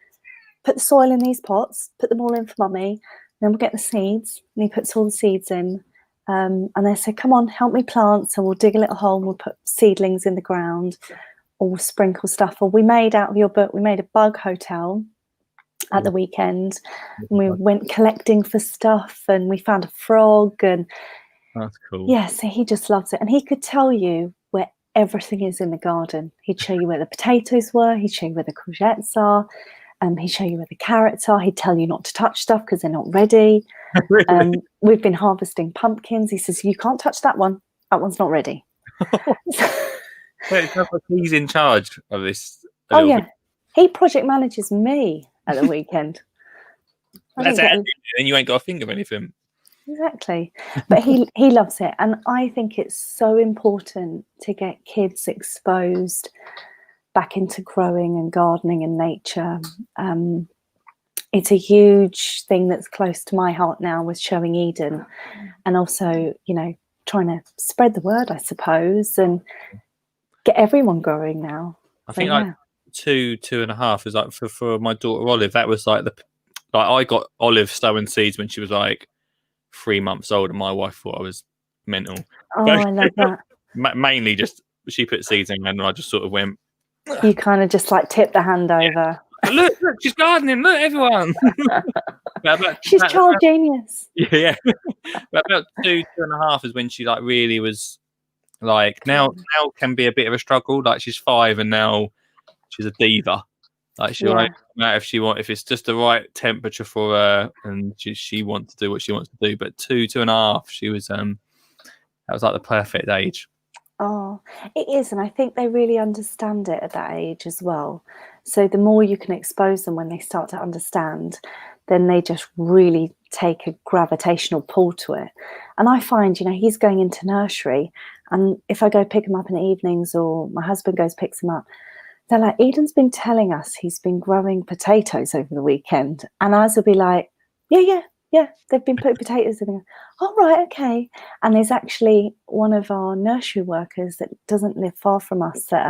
put the soil in these pots, put them all in for mummy. Then we'll get the seeds. And he puts all the seeds in. And they say, come on, help me plant. So we'll dig a little hole and we'll put seedlings in the ground, or we'll sprinkle stuff. Or we made, out of your book, we made a bug hotel at the weekend. And we went collecting for stuff, and we found a frog. And that's cool. Yeah, so he just loves it. And he could tell you where everything is in the garden. He'd show you where the potatoes were. He'd show you where the courgettes are. He'd show you where the carrots are. He'd tell you not to touch stuff because they're not ready. Really? We've been harvesting pumpkins. He says, you can't touch that one. That one's not ready. It sounds like he's in charge of this. Oh, yeah. He project manages me at the weekend. That's it. And you ain't got to think of anything. Exactly. But he loves it. And I think it's so important to get kids exposed back into growing and gardening and nature. It's a huge thing that's close to my heart now with Showing Eden, and also, trying to spread the word, I suppose, and get everyone growing now. I think like 2.5 is like for my daughter Olive. That was like I got Olive sowing seeds when she was like 3 months old, and my wife thought I was mental. Oh, I love that. Mainly just she put seeds in, and I just sort of went. You kind of just like tip the hand over. Look, she's gardening. Look, everyone. She's child genius. Yeah. But about 2.5 is when she like really was like now can be a bit of a struggle. Like, she's 5 and now she's a diva. Like, she'll if it's just the right temperature for her, and she wants to do what she wants to do. But 2.5, she was that was like the perfect age. Oh, it is. And I think they really understand it at that age as well. So the more you can expose them when they start to understand, then they just really take a gravitational pull to it. And I find, he's going into nursery, and if I go pick him up in the evenings, or my husband goes picks him up, they're like, Eden's been telling us he's been growing potatoes over the weekend. And ours will be like, yeah, they've been putting potatoes in. Oh, right, okay. And there's actually one of our nursery workers that doesn't live far from us that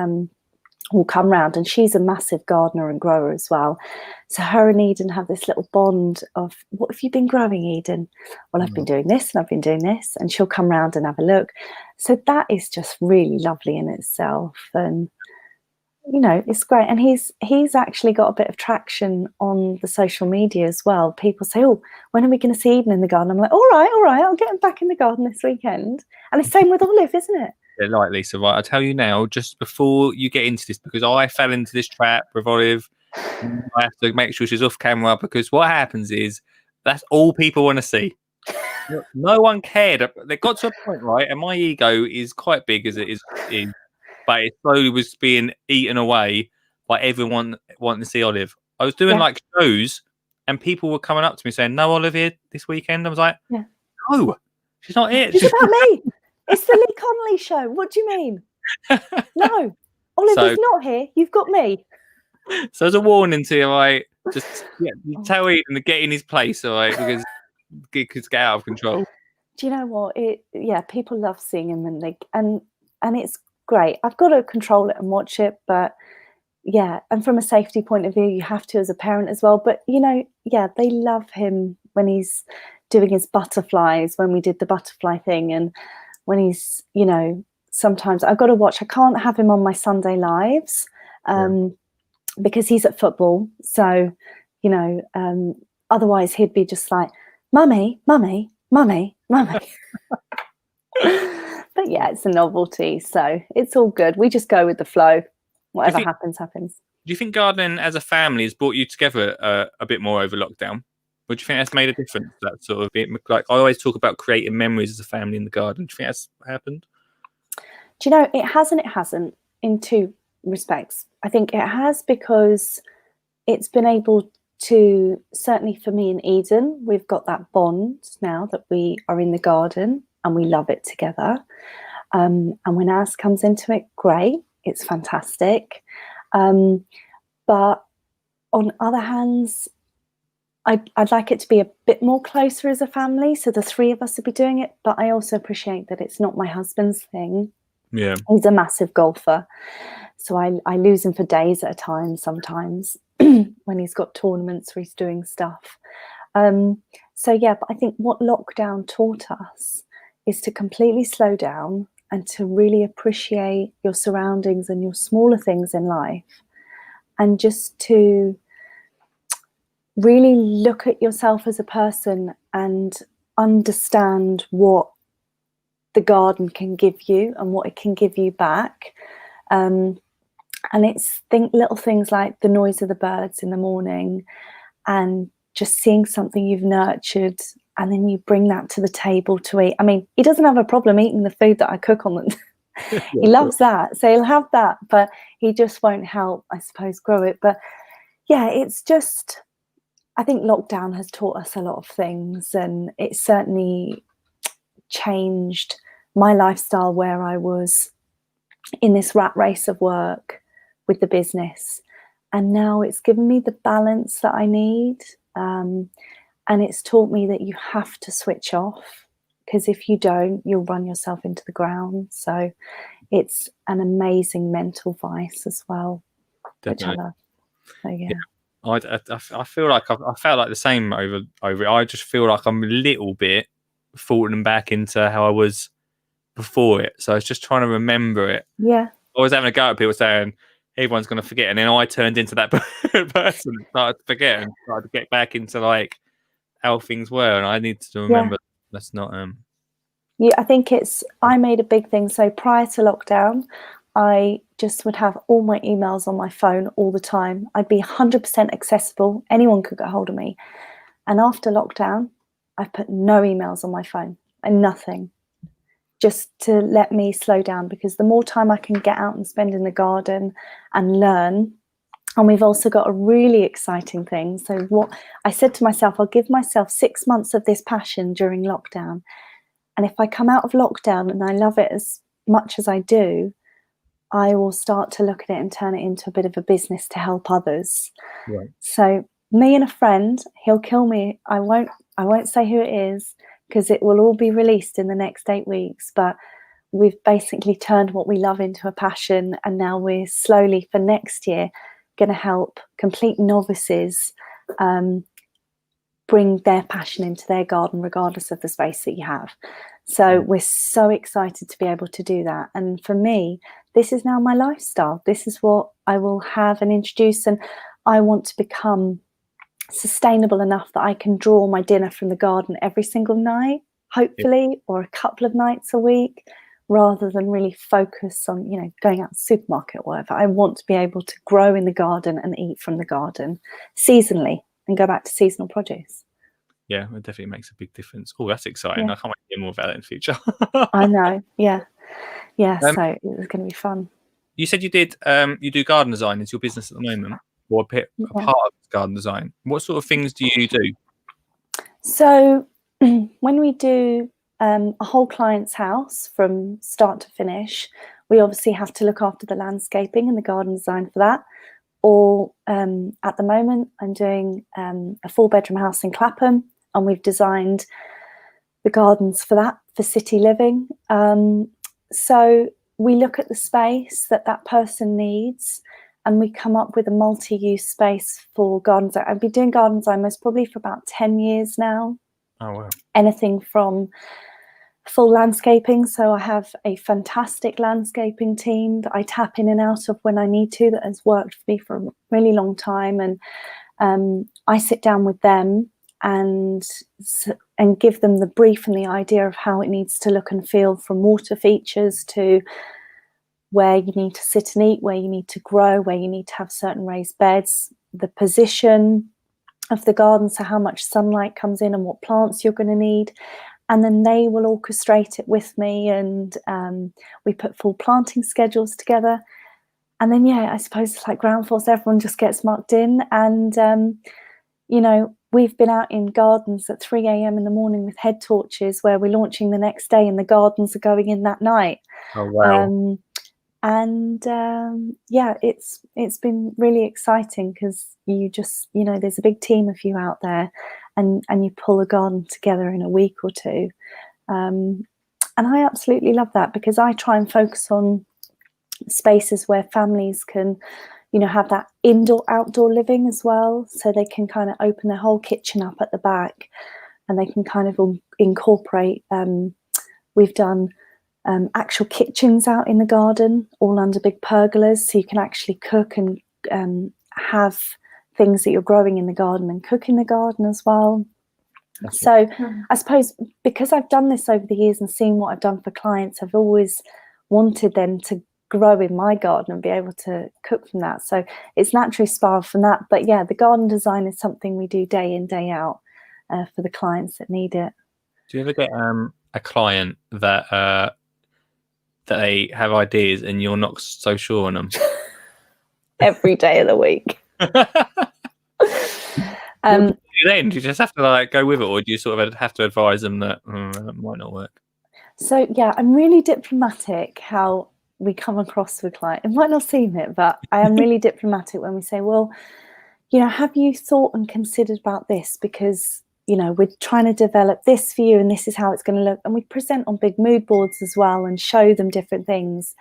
will come round, and she's a massive gardener and grower as well. So her and Eden have this little bond of, what have you been growing, Eden? Well, I've been doing this and I've been doing this, and she'll come round and have a look. So that is just really lovely in itself. And it's great. And he's actually got a bit of traction on the social media as well. People say, oh, when are we going to see Eden in the garden? I'm like, all right, I'll get him back in the garden this weekend. And the same with Olive, isn't it? Yeah, like Lisa, right? I'll tell you now, just before you get into this, because I fell into this trap with Olive. I have to make sure she's off camera, because what happens is that's all people want to see. No one cared. They got to a point, right? And my ego is quite big as it is, but it slowly was being eaten away by everyone wanting to see Olive. I was doing like shows, and people were coming up to me saying, "No Olive here this weekend." I was like, "No, she's not here." It's about me. It's the Lee Connolly show. What do you mean? No, Olive is not here. You've got me. So as a warning to you, right? Just tell Eden to get in his place, all right? Because it could get out of control. Do you know what? People love seeing him, and it's great. I've got to control it and watch it, but yeah, and from a safety point of view, you have to as a parent as well. But yeah, they love him when he's doing his butterflies, when we did the butterfly thing, and when he's, sometimes I've got to watch. I can't have him on my Sunday lives because he's at football. So, otherwise he'd be just like, mummy, mummy, mummy, mummy. But yeah, it's a novelty, so it's all good. We just go with the flow. Whatever happens, happens. Do you think gardening as a family has brought you together a bit more over lockdown? Or do you think that's made a difference? That sort of like I always talk about creating memories as a family in the garden. Do you think that's happened? Do you know, it has and it hasn't in two respects. I think it has because it's been able to, certainly for me and Eden, we've got that bond now that we are in the garden and we love it together. And when Az comes into it, great, it's fantastic. But on other hands, I'd like it to be a bit more closer as a family, so the three of us would be doing it. But I also appreciate that it's not my husband's thing. Yeah, he's a massive golfer, so I lose him for days at a time sometimes when he's got tournaments or he's doing stuff. So yeah, but I think what lockdown taught us is to completely slow down and to really appreciate your surroundings and your smaller things in life, and just to really look at yourself as a person and understand what the garden can give you and what it can give you back. And it's little things like the noise of the birds in the morning and just seeing something you've nurtured, and then you bring that to the table to eat. I mean, he doesn't have a problem eating the food that I cook on the he loves that, so he'll have that, but he just won't help, I suppose, grow it. But yeah, it's just, I think lockdown has taught us a lot of things, and it certainly changed my lifestyle, where I was in this rat race of work with the business, and now it's given me the balance that I need, and it's taught me that you have to switch off, because if you don't, you'll run yourself into the ground. So it's an amazing mental vice as well. definitely. Which I love. So yeah. I feel like I felt like the same over it. I just feel like I'm a little bit falling back into how I was before it. So I was just trying to remember it. Yeah. I was having a go at people saying everyone's going to forget, and then I turned into that person and started to forget and started to get back into like how things were, and I need to remember that's not Yeah, I think I made a big thing. So prior to lockdown, I just would have all my emails on my phone all the time. I'd be 100% accessible. Anyone could get hold of me. And after lockdown, I've put no emails on my phone and nothing, just to let me slow down, because the more time I can get out and spend in the garden and learn. And we've also got a really exciting thing. So what I said to myself, I'll give myself 6 months of this passion during lockdown. And if I come out of lockdown and I love it as much as I do, I will start to look at it and turn it into a bit of a business to help others. Right. So me and a friend, he'll kill me. I won't say who it is, because it will all be released in the next 8 weeks. But we've basically turned what we love into a passion. And now we're slowly, for next year, going to help complete novices bring their passion into their garden, regardless of the space that you have. So we're so excited to be able to do that. And for me, this is now my lifestyle. This is what I will have and introduce. And I want to become sustainable enough that I can draw my dinner from the garden every single night, hopefully, or a couple of nights a week, rather than really focus on, going out to the supermarket or whatever. I want to be able to grow in the garden and eat from the garden seasonally and go back to seasonal produce. Yeah, it definitely makes a big difference. Oh, that's exciting. I can't wait to hear more about that in the future. I know. Yeah. So it was going to be fun. You said you do garden design as your business at the moment, or a part of garden design. What sort of things do you do? So when we do a whole client's house from start to finish, we obviously have to look after the landscaping and the garden design for that. Or at the moment, I'm doing a 4-bedroom house in Clapham, and we've designed the gardens for that, for city living. So we look at the space that person needs, and we come up with a multi-use space for garden design. I've been doing garden design most probably for about 10 years now. Oh wow. Anything from full landscaping. So I have a fantastic landscaping team that I tap in and out of when I need to, that has worked for me for a really long time. And I sit down with them and give them the brief and the idea of how it needs to look and feel, from water features to where you need to sit and eat, where you need to grow, where you need to have certain raised beds, the position of the garden, so how much sunlight comes in and what plants you're going to need. And then they will orchestrate it with me, and we put full planting schedules together. And then, yeah, I suppose it's like ground force, everyone just gets mucked in. And, you know, we've been out in gardens at 3 a.m. in the morning with head torches, where we're launching the next day and the gardens are going in that night. Oh wow. Yeah, it's been really exciting, because you just, you know, there's a big team of you out there, and you pull a garden together in a week or two. And I absolutely love that, because I try and focus on spaces where families can, you know, have that indoor outdoor living as well, so they can kind of open their whole kitchen up at the back, and they can kind of incorporate, we've done actual kitchens out in the garden, all under big pergolas, so you can actually cook and have things that you're growing in the garden and cook in the garden as well. So I suppose because I've done this over the years and seen what I've done for clients, I've always wanted them to grow in my garden and be able to cook from that. So it's naturally spiraled from that. But yeah, the garden design is something we do day in, day out for the clients that need it. Do you ever get a client that they have ideas and you're not so sure on them? Every day of the week. Then do you just have to like go with it, or do you sort of have to advise them that that might not work? So yeah, I'm really diplomatic how we come across with clients. It might not seem it, but I am really diplomatic when we say, well, you know, have you thought and considered about this? Because, you know, we're trying to develop this for you, and this is how it's going to look. And we present on big mood boards as well and show them different things.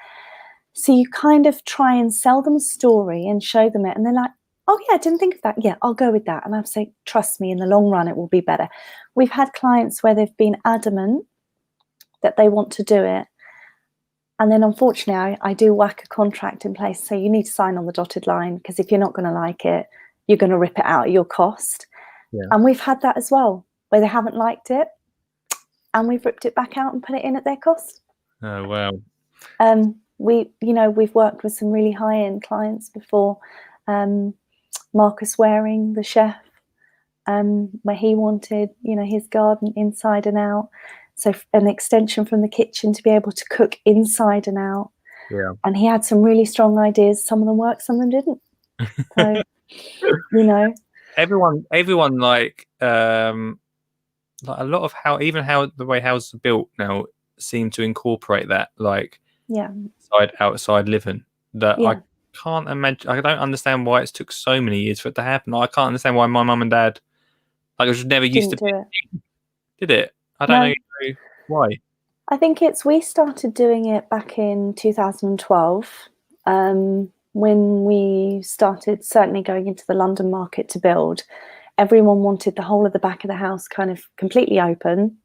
So you kind of try and sell them a story and show them it. And they're like, oh yeah, I didn't think of that. Yeah, I'll go with that. And I'd say, trust me, in the long run, it will be better. We've had clients where they've been adamant that they want to do it. And then unfortunately, I do whack a contract in place. So you need to sign on the dotted line, because if you're not going to like it, you're going to rip it out at your cost. Yeah. And we've had that as well, where they haven't liked it and we've ripped it back out and put it in at their cost. Oh, wow. We've worked with some really high-end clients before. Marcus Waring, the chef, where he wanted, you know, his garden inside and out. So an extension from the kitchen to be able to cook inside and out. Yeah. And he had some really strong ideas. Some of them worked, some of them didn't. So, you know. Everyone like a lot of how the way houses are built now seem to incorporate that, like outside living. I can't imagine. I don't understand why it's took so many years for it to happen. I can't understand why my mum and dad, like, it was never used to do it. Did it? I don't know why. I think we started doing it back in 2012. When we started certainly going into the London market to build, everyone wanted the whole of the back of the house kind of completely open,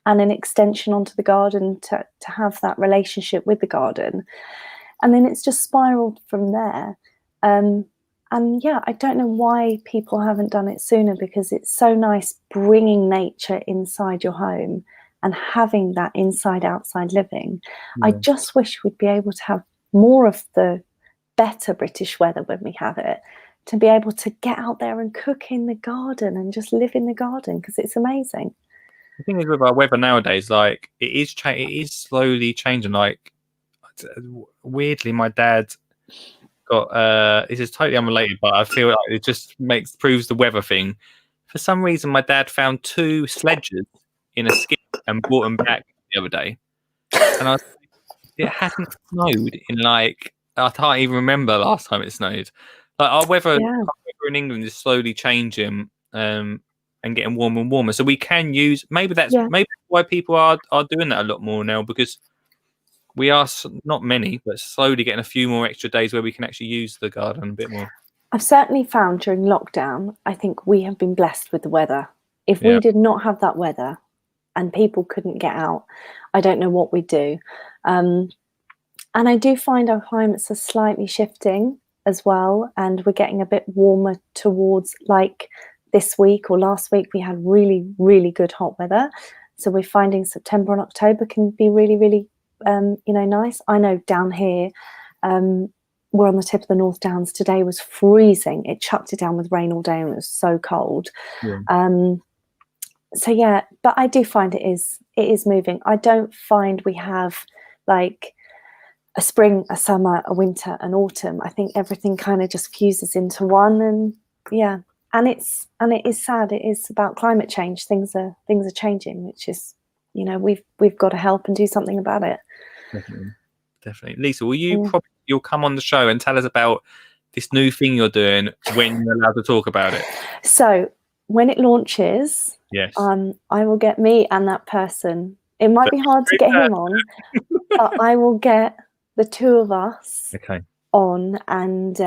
and an extension onto the garden to have that relationship with the garden. And then it's just spiraled from there. And yeah, I don't know why people haven't done it sooner, because it's so nice bringing nature inside your home and having that inside-outside living. Yeah. I just wish we'd be able to have more of the better British weather when we have it, to be able to get out there and cook in the garden and just live in the garden, because it's amazing. The thing is with our weather nowadays, like it is slowly changing. Like weirdly, my dad got this is totally unrelated, but I feel like it just proves the weather thing. For some reason, my dad found 2 sledges in a skip and brought them back the other day, and it hadn't snowed in like, I can't even remember the last time it snowed. Like our weather in England is slowly changing and getting warmer and warmer. So we can use maybe that's why people are doing that a lot more now, because we are not many, but slowly getting a few more extra days where we can actually use the garden a bit more. I've certainly found during lockdown, I think we have been blessed with the weather. If Yeah. we did not have that weather and people couldn't get out, I don't know what we'd do. And I do find our climates are slightly shifting as well, and we're getting a bit warmer towards, like this week or last week, we had really, really good hot weather. So we're finding September and October can be really, really, nice. I know down here, we're on the tip of the North Downs. Today was freezing. It chucked it down with rain all day and it was so cold. Yeah. So yeah, but I do find it is moving. I don't find we have like a spring, a summer, a winter, an autumn. I think everything kind of just fuses into one, and yeah, and it is sad. It is about climate change. Things are changing, which is, we've got to help and do something about it. Definitely. Lisa, will you'll come on the show and tell us about this new thing you're doing when you're allowed to talk about it? So when it launches, Yes. I will get me and that person. It might be hard to get him on, but I will get the two of us Okay. on, and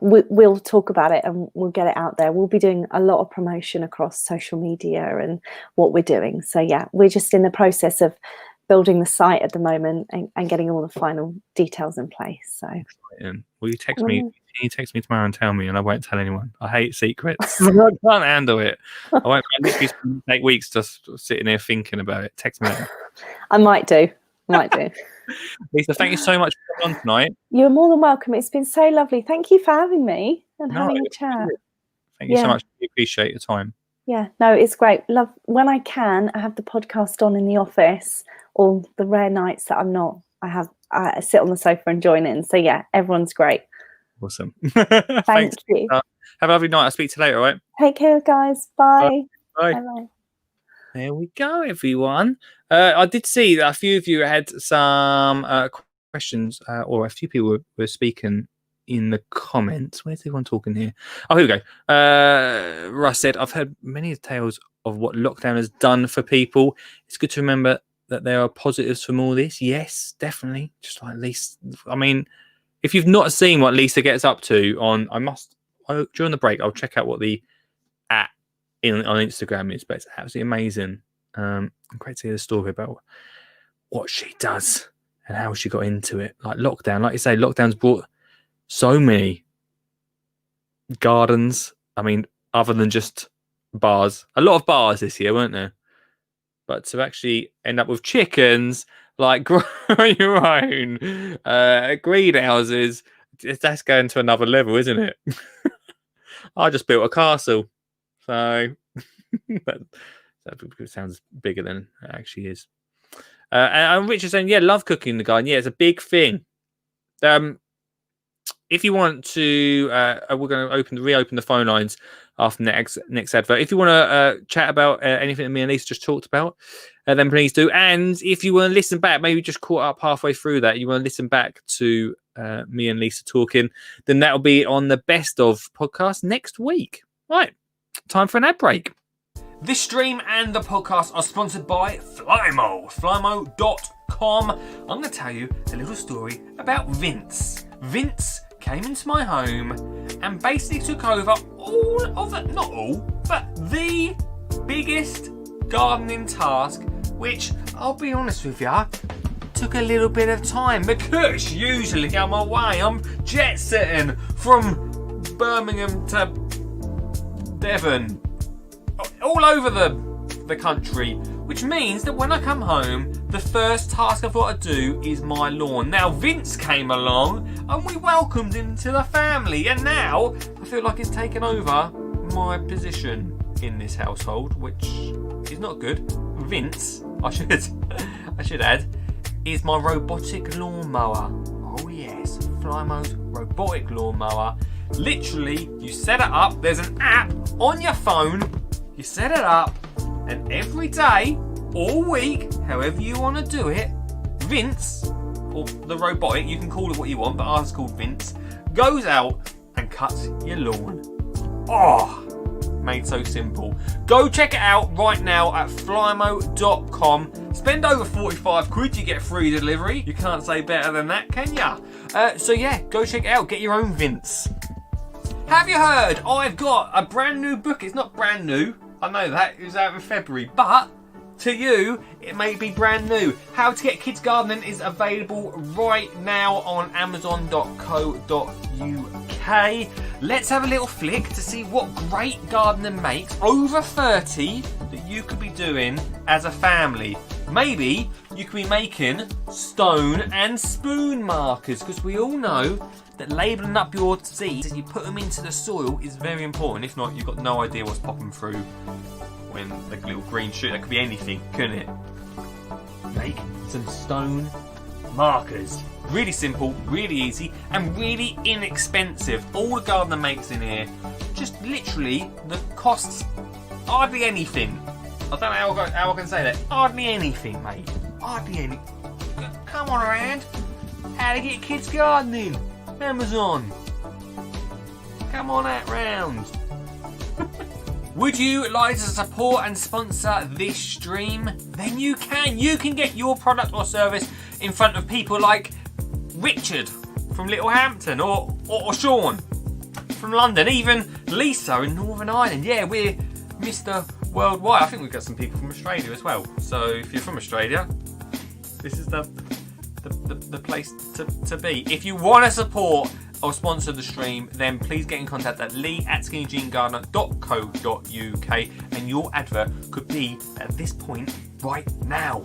we'll talk about it and we'll get it out there. We'll be doing a lot of promotion across social media and what we're doing. So yeah, we're just in the process of building the site at the moment and getting all the final details in place. So will you text me? Can you text me tomorrow and tell me, and I won't tell anyone. I hate secrets. I can't handle it. I literally spend 8 weeks just sitting there thinking about it. Text me. I might do. Lisa, thank you so much for coming on tonight. You're more than welcome. It's been so lovely. Thank you for having me and having a chat. Thank you so much. We appreciate your time. Yeah, no, it's great. Love when I can. I have the podcast on in the office, or the rare nights that I'm not. I sit on the sofa and join in. So yeah, everyone's great. Awesome. Thank you. Have a lovely night. I'll speak to you later, all right? Take care, guys. Bye. Bye. Bye. There we go, everyone. I did see that a few of you had some questions, or a few people were speaking in the comments. Where's everyone talking here? Oh, here we go. Russ said, I've heard many tales of what lockdown has done for people. It's good to remember that there are positives from all this. Yes, definitely. Just like Lisa. I mean, if you've not seen what Lisa gets up to during the break, I'll check out what the on Instagram is, but it's absolutely amazing. Great to hear the story about what she does and how she got into it. Like lockdown, like you say, lockdown's brought so many gardens. I mean, other than just bars, a lot of bars this year, weren't there? But to actually end up with chickens, like grow your own greenhouses, that's going to another level, isn't it? I just built a castle, so that sounds bigger than it actually is. And Richard's saying, yeah, love cooking in the garden. Yeah, it's a big thing. If you want to, we're going to reopen the phone lines after the next advert. If you want to chat about anything that me and Lisa just talked about, then please do. And if you want to listen back, maybe just caught up halfway through that, you want to listen back to me and Lisa talking, then that'll be on the Best Of podcast next week. Right, time for an ad break. This stream and the podcast are sponsored by Flymo, flymo.com. I'm going to tell you a little story about Vince. Vince came into my home and basically took over all of it, not all, but the biggest gardening task, which, I'll be honest with you, took a little bit of time because usually I'm away. I'm jet setting from Birmingham to Devon, all over the country, which means that when I come home, the first task I've got to do is my lawn. Now, Vince came along and we welcomed him to the family, and now I feel like he's taken over my position in this household, which is not good. Vince, I should add, is my robotic lawnmower. Oh yes, Flymo's robotic lawnmower. Literally, you set it up, there's an app on your phone, you set it up, and every day, all week, however you want to do it, Vince, or the robotic, you can call it what you want, but ours is called Vince, goes out and cuts your lawn. Oh, made so simple. Go check it out right now at flymo.com. Spend over 45 quid, you get free delivery. You can't say better than that, can ya? So yeah, go check it out. Get your own Vince. Have you heard? I've got a brand new book. It's not brand new. I know that. It was out in February. But to you, it may be brand new. How to Get Kids Gardening is available right now on amazon.co.uk. Let's have a little flick to see what great gardening makes over 30 that you could be doing as a family. Maybe you could be making stone and spoon markers, because we all know that labelling up your seeds as you put them into the soil is very important. If not, you've got no idea what's popping through when the little green shoot. That could be anything, couldn't it? Make some stone markers. Really simple, really easy, and really inexpensive. All the gardener makes in here, just literally the costs hardly anything. I don't know how I can say that. Hardly anything, mate. Hardly anything. Come on around. How to Get Kids Gardening. Amazon. Come on out round. Would you like to support and sponsor this stream? Then you can. You can get your product or service in front of people like Richard from Littlehampton or Sean from London, even Lisa in Northern Ireland. Yeah, we're Mr. Worldwide. I think we've got some people from Australia as well. So if you're from Australia, this is the place to be. If you want to support or sponsor the stream, then please get in contact at lee@skinnyjeangardener.co.uk and your advert could be at this point right now.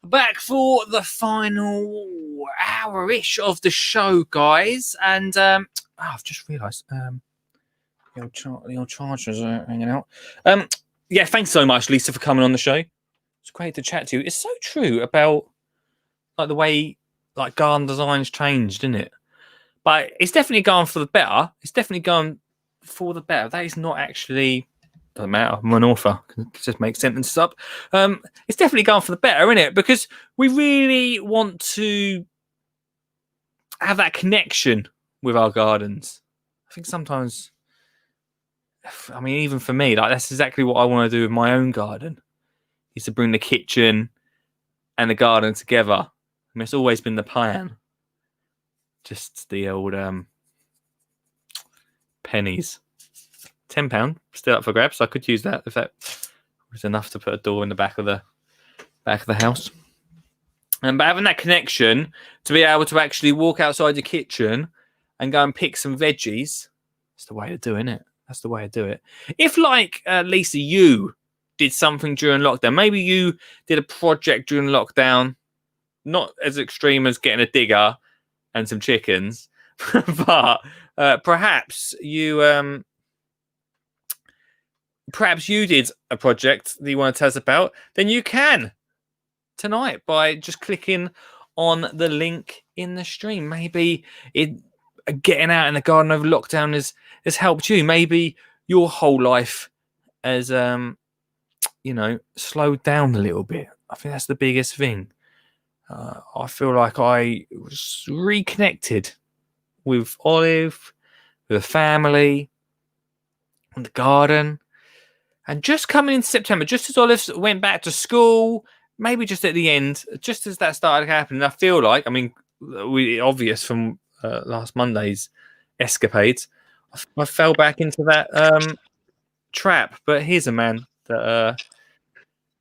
Back for the final hour-ish of the show, guys, and I've just realised the old chargers are hanging out. Yeah, thanks so much, Lisa, for coming on the show. It's great to chat to you. It's so true about like the way like garden design's changed, isn't it? But it's definitely gone for the better. It's definitely gone for the better. That is not actually. Doesn't matter. I'm an author. Just make sentences up. It's definitely gone for the better, isn't it? Because we really want to have that connection with our gardens. I think sometimes, I mean, even for me, like that's exactly what I want to do with my own garden, is to bring the kitchen and the garden together. I mean, it's always been the plan. Just the old pennies. £10 still up for grabs. I could use that if that was enough to put a door in the back of the house. But having that connection to be able to actually walk outside the kitchen and go and pick some veggies, that's the way to do it, isn't it? That's the way to do it. If, like Lisa, you did something during lockdown, maybe you did a project during lockdown, not as extreme as getting a digger and some chickens, but perhaps you. Perhaps you did a project that you want to tell us about, then you can tonight by just clicking on the link in the stream. Maybe getting out in the garden over lockdown has helped you. Maybe your whole life has, slowed down a little bit. I think that's the biggest thing. I feel like I was reconnected with Olive, with the family, and the garden. And just coming into September, just as Olive went back to school, maybe just at the end, just as that started happening, I feel like, I mean, obvious from last Monday's escapades, I fell back into that trap. But here's a man that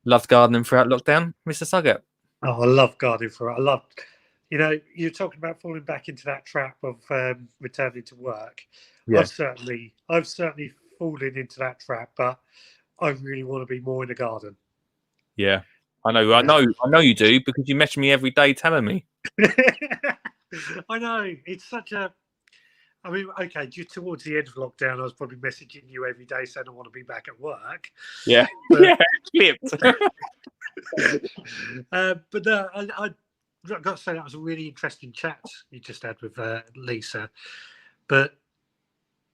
loved gardening throughout lockdown, Mr. Suggett. Oh, I love gardening throughout. I love, you're talking about falling back into that trap of returning to work. Yeah. I've certainly fallen into that trap, but I really want to be more in the garden. Yeah, I know you do, because you message me every day telling me. I know, it's such a. I mean, okay, just towards the end of lockdown, I was probably messaging you every day saying I want to be back at work. Yeah, but, yeah, clipped. But no, I've got to say that was a really interesting chat you just had with Lisa. But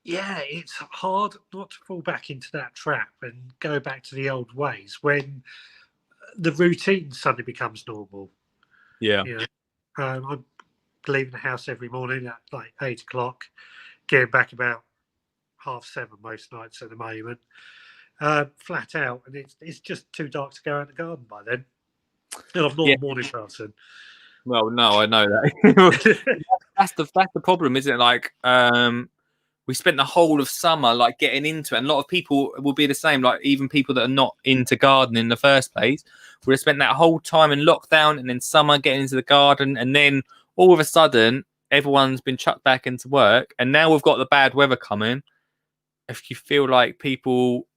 yeah, it's hard not to fall back into that trap and go back to the old ways when the routine suddenly becomes normal. Yeah. I'm leaving the house every morning at like 8 o'clock, getting back about 7:30 most nights at the moment. Flat out, and it's just too dark to go out in the garden by then. And I'm not Yeah. a morning person. Well, no, I know that. that's the problem, isn't it? Like, we spent the whole of summer like getting into it, and a lot of people will be the same. Like, even people that are not into gardening in the first place would have spent that whole time in lockdown and then summer getting into the garden, and then all of a sudden everyone's been chucked back into work, and now we've got the bad weather coming. If you feel like people,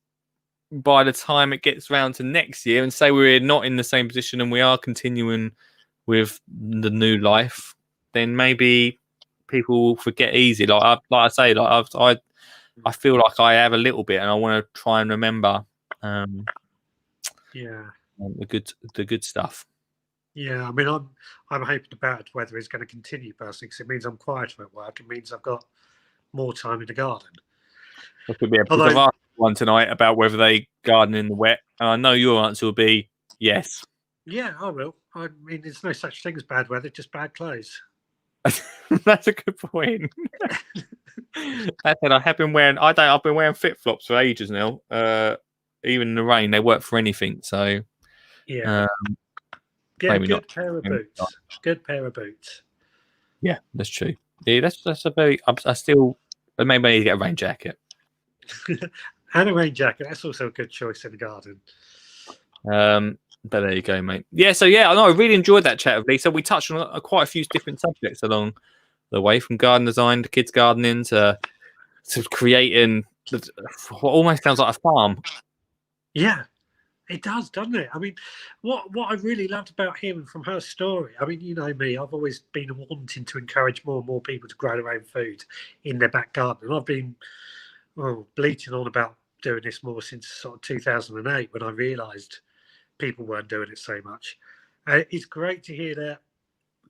by the time it gets round to next year, and say we're not in the same position and we are continuing with the new life, then maybe people will forget easy. Like I say, like I feel like I have a little bit, and I want to try and remember, Yeah. the good stuff. Yeah, I mean, I'm hoping the bad weather is going to continue personally, because it means I'm quieter at work. It means I've got more time in the garden. There could be a Although- I've asked one tonight about whether they garden in the wet, and I know your answer will be yes. Yeah, I will. I mean, there's no such thing as bad weather, just bad clothes. That's a good point. That's it. I've been wearing flip flops for ages now. Even in the rain, they work for anything. So Yeah. Get a maybe good not. pair of Maybe boots. not. Good pair of boots. Yeah, that's true. Yeah, that's a very. I still maybe I need to get a rain jacket. And a rain jacket. That's also a good choice in the garden. But there you go, mate. Yeah, so yeah, I know I really enjoyed that chat with Lisa. We touched on quite a few different subjects along the way, from garden design to kids gardening to creating what almost sounds like a farm. Yeah, it does, doesn't it? I mean, what I really loved about hearing from her story, I mean, you know me, I've always been wanting to encourage more and more people to grow their own food in their back garden. And I've been bleating on about doing this more since sort of 2008, when I realised people weren't doing it so much. It's great to hear that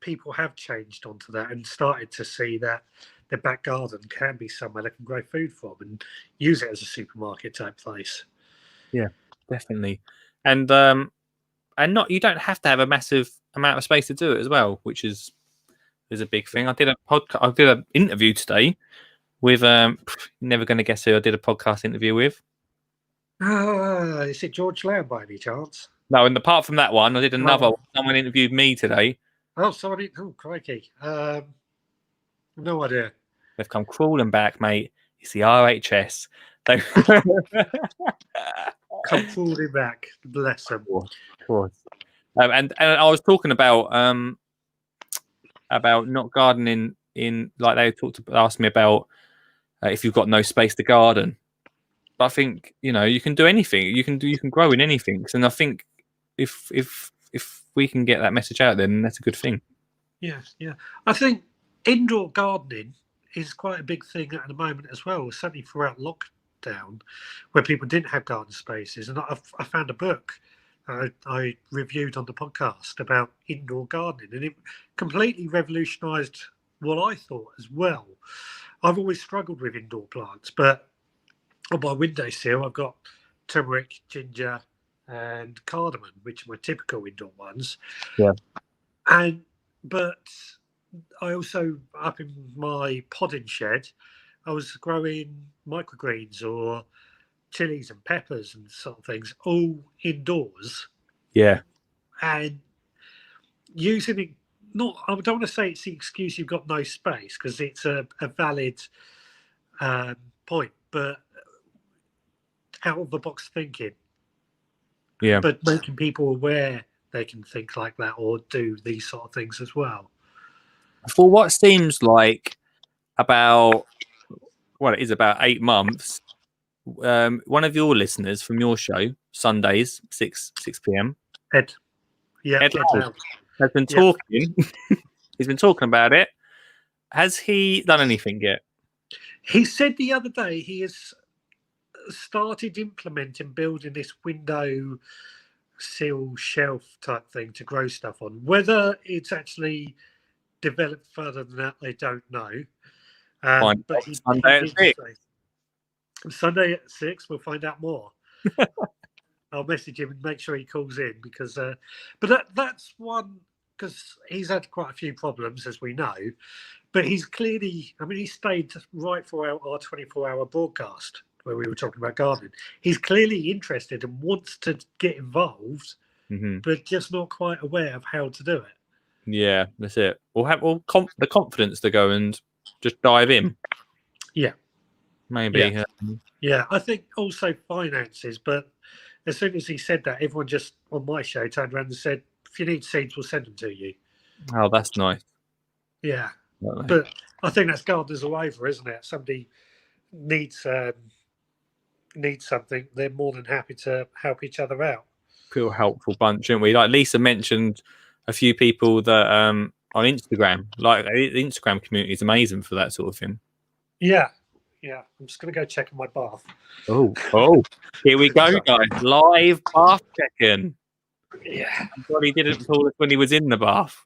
people have changed onto that and started to see that the back garden can be somewhere they can grow food from and use it as a supermarket type place. Yeah, definitely. And not, you don't have to have a massive amount of space to do it as well, which is a big thing. I did an interview today with you're never going to guess who I did a podcast interview with. Is it George Lamb by any chance? No, and apart from that one, I did another one. Someone interviewed me today. Oh, somebody. Oh, crikey. No idea. They've come crawling back, mate. It's the RHS. They Come crawling back. Bless them. Of course. And I was talking about not gardening in, like, they asked me about if you've got no space to garden. But I think, you know, you can do anything. You can grow in anything. And I think if we can get that message out there, then that's a good thing. Yeah. I think indoor gardening is quite a big thing at the moment as well, certainly throughout lockdown, where people didn't have garden spaces. And I found a book I reviewed on the podcast about indoor gardening, and it completely revolutionised what I thought as well. I've always struggled with indoor plants, but on my windowsill, I've got turmeric, ginger, and cardamom, which are my typical indoor ones. Yeah. But I also, up in my podding shed, I was growing microgreens or chilies and peppers and sort of things, all indoors. Yeah. And using it, I don't want to say it's the excuse you've got no space, because it's a valid point, but out of the box thinking. Yeah. But making people aware they can think like that or do these sort of things as well. For what seems like about 8 months, one of your listeners from your show, Sundays, 6 p.m. Ed. Yeah. Ed Loud has been talking. He's been talking about it. Has he done anything yet? He said the other day he has started implementing building this window sill shelf type thing to grow stuff on. Whether it's actually developed further than that, they don't know. But Sunday at 6. Sunday at 6, we'll find out more. I'll message him and make sure he calls in, because but that's one, because he's had quite a few problems, as we know. But he's clearly, I mean, he stayed right throughout our 24-hour broadcast where we were talking about gardening. He's clearly interested and wants to get involved, but just not quite aware of how to do it. Yeah, that's it. We'll have the confidence to go and just dive in. Yeah. Maybe. Yeah. Yeah, I think also finances, but as soon as he said that, everyone just on my show turned around and said, if you need seeds, we'll send them to you. Oh, that's nice. Yeah. Right. But I think that's gardeners all over, isn't it? Somebody needs something, they're more than happy to help each other out. Feel helpful bunch, aren't we? Like Lisa mentioned a few people that on Instagram, like the Instagram community is amazing for that sort of thing. Yeah. I'm just gonna go check in my bath. Oh, here we go, guys. Live bath checking. Yeah. I'm glad he didn't call us when he was in the bath.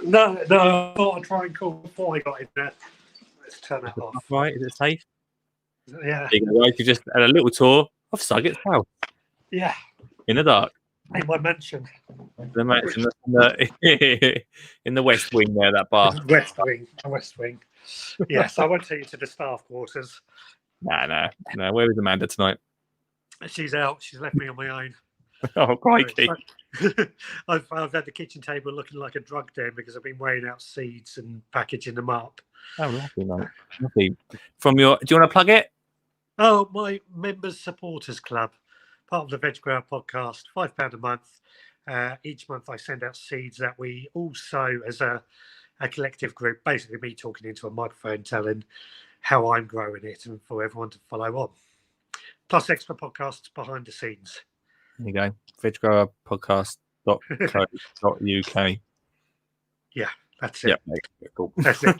No, I thought I'd try and call before I got in there. Let's turn that off. Right, is it safe? Yeah. There you go, guys. You just had a little tour of Suggett's house Yeah. in the dark. In my mansion. The mansion in the West Wing there, that bath. West Wing. Yes, I won't take you to the staff quarters. No. Where was Amanda tonight? She's out. She's left me on my own. Oh, crikey. I've had the kitchen table looking like a drug den because I've been weighing out seeds and packaging them up. Oh, lovely, mate. Lovely. Do you want to plug it? Oh, my members supporters club, part of the Veg Grower podcast, £5 a month. Each month I send out seeds that we all sow as a collective group, basically me talking into a microphone telling how I'm growing it and for everyone to follow on. Plus extra podcasts behind the scenes. There you go. veggrowerpodcast.co.uk. Yeah, that's it. Yeah, mate. Cool. That's it.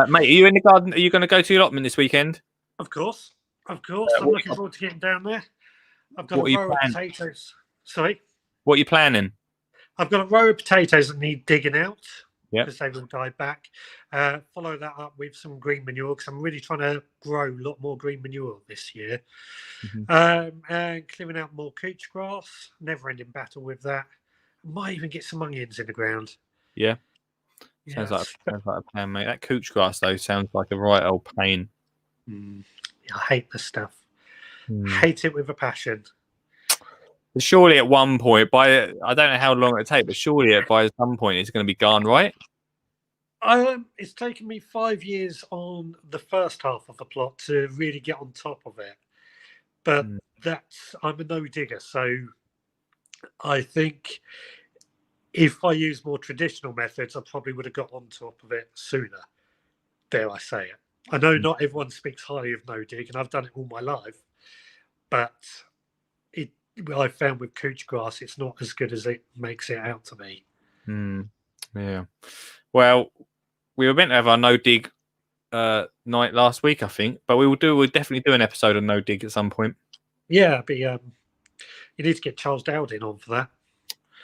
Mate, are you in the garden? Are you going to go to your allotment this weekend? Of course. I'm looking forward to getting down there. I've got What a are you row of planning? potatoes. Sorry? What are you planning? I've got a row of potatoes that need digging out Yep. because they will die back. Follow that up with some green manure because I'm really trying to grow a lot more green manure this year. And clearing out more couch grass. Never-ending battle with that. Might even get some onions in the ground. Yeah. Sounds like a plan, mate. That couch grass, though, sounds like a right old pain. Yeah, I hate the stuff. Hate it with a passion. Surely at one point, I don't know how long it'll take, but surely by some point it's going to be gone, right? It's taken me 5 years on the first half of the plot to really get on top of it. But I'm a no digger, so I think if I used more traditional methods, I probably would have got on top of it sooner. Dare I say it? I know not everyone speaks highly of no dig, and I've done it all my life, but I found with couch grass, it's not as good as it makes it out to me. Yeah. Well, we were meant to have our no dig night last week, I think, but we'll definitely do an episode on no dig at some point. Yeah, but you need to get Charles Dowding on for that.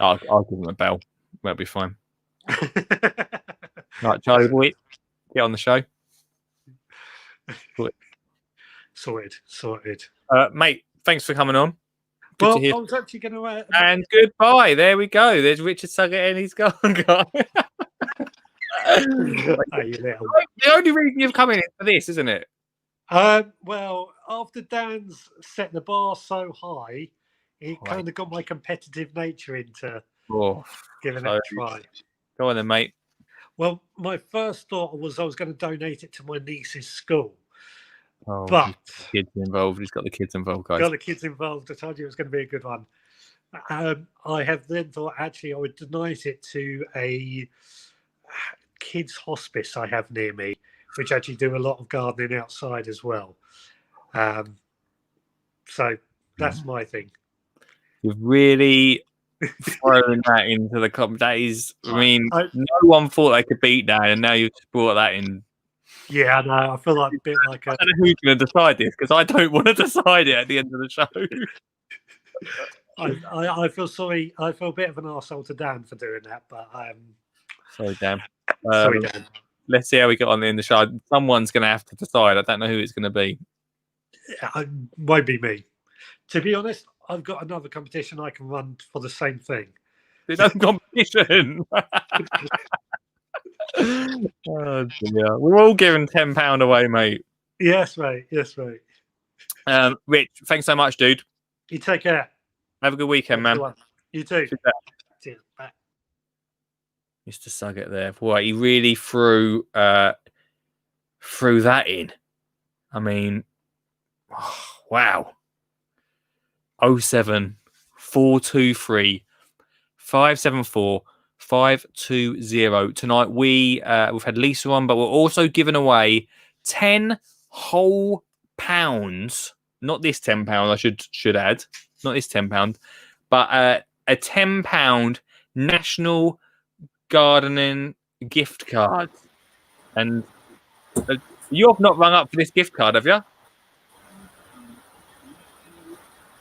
I'll give him a bell. That'll be fine. Right, Charlie boy, get on the show. Sorted. Mate, thanks for coming on. Well, to hear. I was actually going to... And goodbye. There we go. There's Richard Suggett and he's gone. The only reason you've come in is for this, isn't it? Well, after Dan's set the bar so high, it kind of got my competitive nature into giving it a try. Go on then, mate. Well, my first thought was I was going to donate it to my niece's school. Oh, but kids involved. He's got the kids involved, guys. Got the kids involved. I told you it was going to be a good one. I have then thought actually I would donate it to a kids hospice I have near me, which actually do a lot of gardening outside as well. So that's my thing. You've really thrown that into the cup. That is, I mean, no one thought they could beat that, and now you've just brought that in. Yeah, I know. I feel like a bit like I don't know who's going to decide this because I don't want to decide it at the end of the show. I feel sorry. I feel a bit of an arsehole to Dan for doing that, but sorry, Dan. Sorry, Dan. Let's see how we get on in the show. Someone's going to have to decide. I don't know who it's going to be. It won't be me. To be honest, I've got another competition I can run for the same thing. There's no competition. Oh dear. We're all giving £10 away, mate. Yes, mate. Yes, mate. Rich, thanks so much, dude. You take care. Have a good weekend, man. You too. See you later. Cheers. Bye. Mr. Suggett there. Boy, he really threw that in. I mean, wow. 07 423 574 520. Tonight we've had Lisa on, but we're also giving away 10 whole pounds. Not this £10, I should add. Not this £10, but a £10 National Gardening gift card. And you've not rung up for this gift card, have you?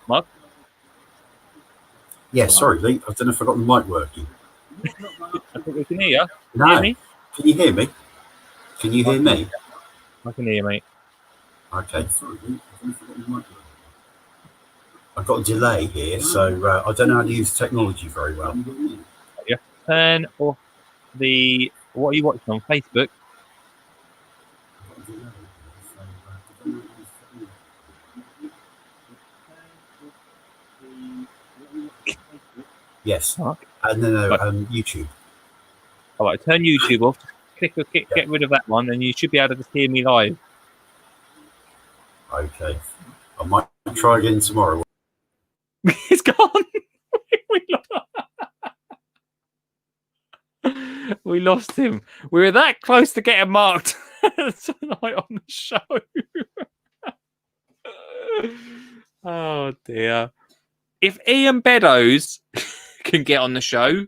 Mark? Yeah, sorry, Lee. I don't know if I got the mic working. I think we can hear you. No. Hear me? Can you hear me? Can you hear me? I can hear you, mate. Okay. Sorry, Lee. I don't know if I got the mic working. I've got a delay here, so I don't know how to use technology very well. Yeah. Turn off the. What are you watching on Facebook? Yes. Mark? And then YouTube. All right, turn YouTube off. Get rid of that one, and you should be able to just hear me live. Okay. I might try again tomorrow. It's gone. We lost him. We were that close to getting marked tonight on the show. Oh dear. If Ian Beddoes can get on the show,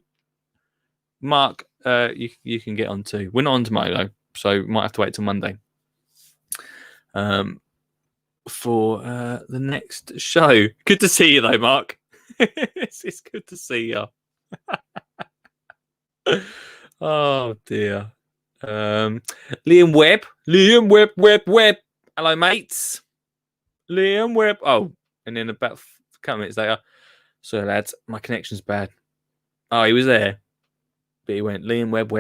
Mark, you can get on too. We're not on tomorrow though, so we might have to wait till Monday. For the next show. Good to see you though, Mark. It's good to see you. Oh dear. Liam Webb. Hello, mates. Liam Webb. Oh, and then about a couple minutes later, sorry lads, my connection's bad. Oh, he was there, but he went Liam Webb.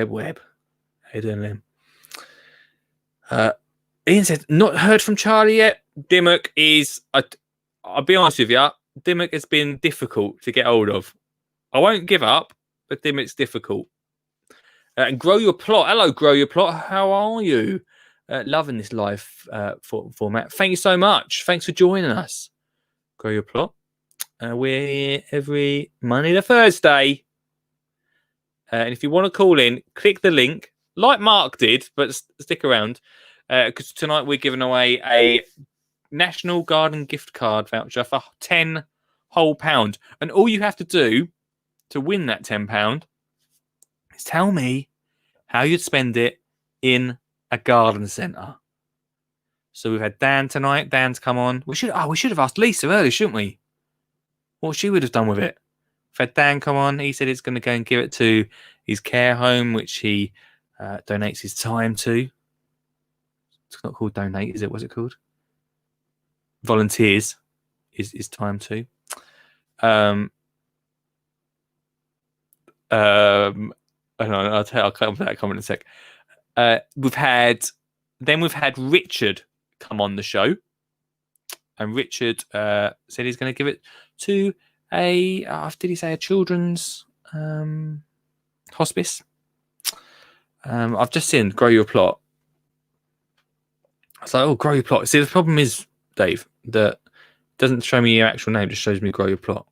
How you doing, Liam? Ian said, not heard from Charlie yet. Dimmock is, I'll be honest with you, Dimmock has been difficult to get hold of. I won't give up, but Dimmock's difficult. And Grow Your Plot. Hello, Grow Your Plot. How are you? Loving this live format. Thank you so much. Thanks for joining us. Grow Your Plot. We're here every Monday to Thursday. And if you want to call in, click the link, like Mark did, but stick around. Because tonight we're giving away a National Garden gift card voucher for 10 whole pound. And all you have to do to win that £10 is tell me how you'd spend it in a garden centre. So we've had Dan tonight. Dan's come on. We should have asked Lisa earlier, shouldn't we? What she would have done with it. We've had Dan come on. He said he's going to go and give it to his care home, which he donates his time to. It's not called donate, is it? What's it called? Volunteers is time to. I don't know. I'll come to that comment in a sec. We've had Richard come on the show, and Richard said he's going to give it to did he say a children's hospice? I've just seen Grow Your Plot. I was like, oh, Grow Your Plot. See, the problem is, Dave, that it doesn't show me your actual name, it just shows me Grow Your Plot.